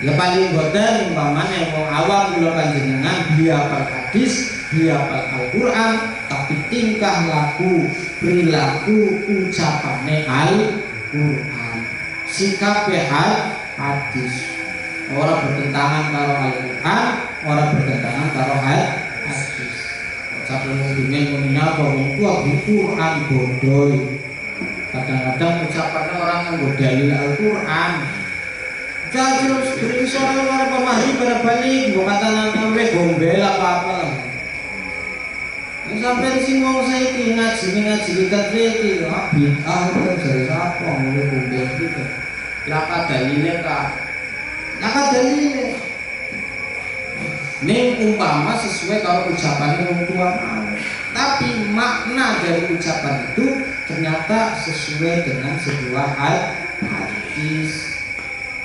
Ya paling boten umpamane wong awam kula panjenengan dia apal hadis, dia apal Al-Qur'an, tapi tingkah laku, perilaku, ucapane Al-Qur'an, sikape hadis. Orang bertentangan karo Al-Qur'an, orang bertentangan karo hadis. Sampai mungkin mengenal bahwa Al-Qur'an bodoh. Kadang-kadang ucapannya orang yang dalil Al-Qur'an. Jadi beri sore orang pemahri pada balik, bukan tanah gombel apa-apa. Sampai si mau saya ngaji kita treki, bid'ah itu dari siapa mulai gombel gitu. Laka dalilnya kak. Laka dalilnya ning umpama sesuai kalau ucapannya orang tua, tapi makna dari ucapan itu ternyata sesuai dengan sebuah hadis,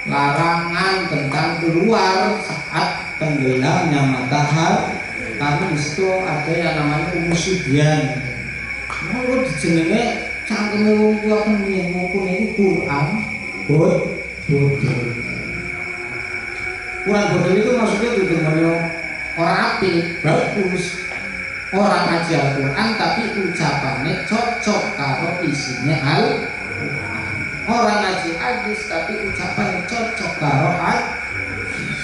larangan tentang keluar saat tenggelamnya matahari, karena di situ ada yang namanya umusudian. Mau dijenenge cangkeme wong tua kan ngukune itu Quran bodoh. Quran bodoh itu maksudnya tujuannya orang api, bagus. Orang ngaji Al-Quran tapi ucapannya cocok karo isinya Al-Quran. Orang ngaji hadis tapi ucapannya cocok karo hadis.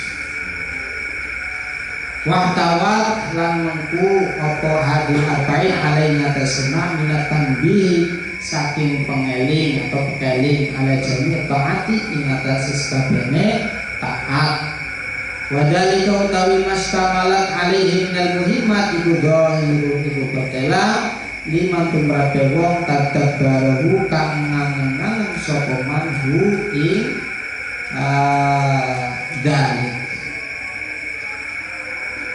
Wahtawat lan mengku apa hadil arba'in alaihi atasna minat tanbih saking pengeling atau pekeling ala jami' taati ing atas sakabehane taat. Wadhalika utawi mastamalat alaihi minal muhimmat iku dhahiru iku betela liman tumrape wong tadabbaru kang ngangen-ngangen sapa manhu ing dalik.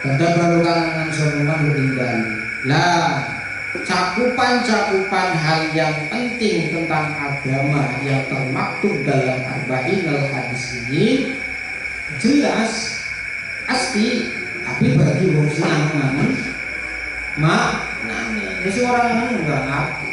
Tadabbaru kang ngangen sapa manhu ing dalik. Lah cakupan-cakupan hal yang penting tentang agama yang termaktub dalam arba'inal hadis ini jelas pasti, tapi bagi wong sing ngangen maknane wis orang enggak ngerti.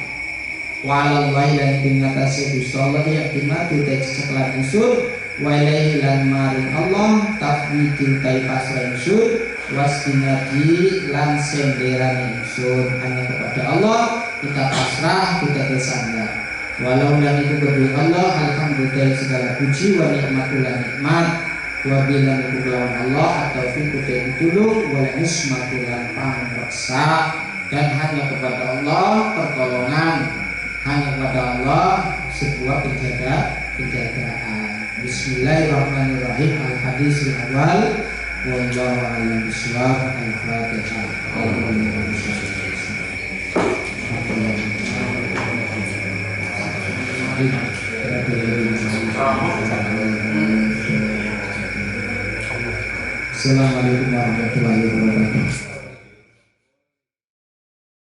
Walau dan bingatasi Gustolah ya dimatu dari sekelar usul walaihi lan maring Allah tafwidil taifasra usul wastinadi lan senderan usul hanya kepada Allah kita pasrah, kita bersandar. Walau dan itu kedua Allah alhamdulillah segala puji wa nikmatul nikmat wabilan itu lawan Allah atau fikudai ditulung wala ismatulan pangreksa, dan hanya kepada Allah pertolongan, hanya kepada Allah sebuah penjagaan. Bismillahirrahmanirrahim. Al-hadis al-awwal wallahu a'lam bishawab. Al-Fatihah. Assalamualaikum warahmatullahi wabarakatuh.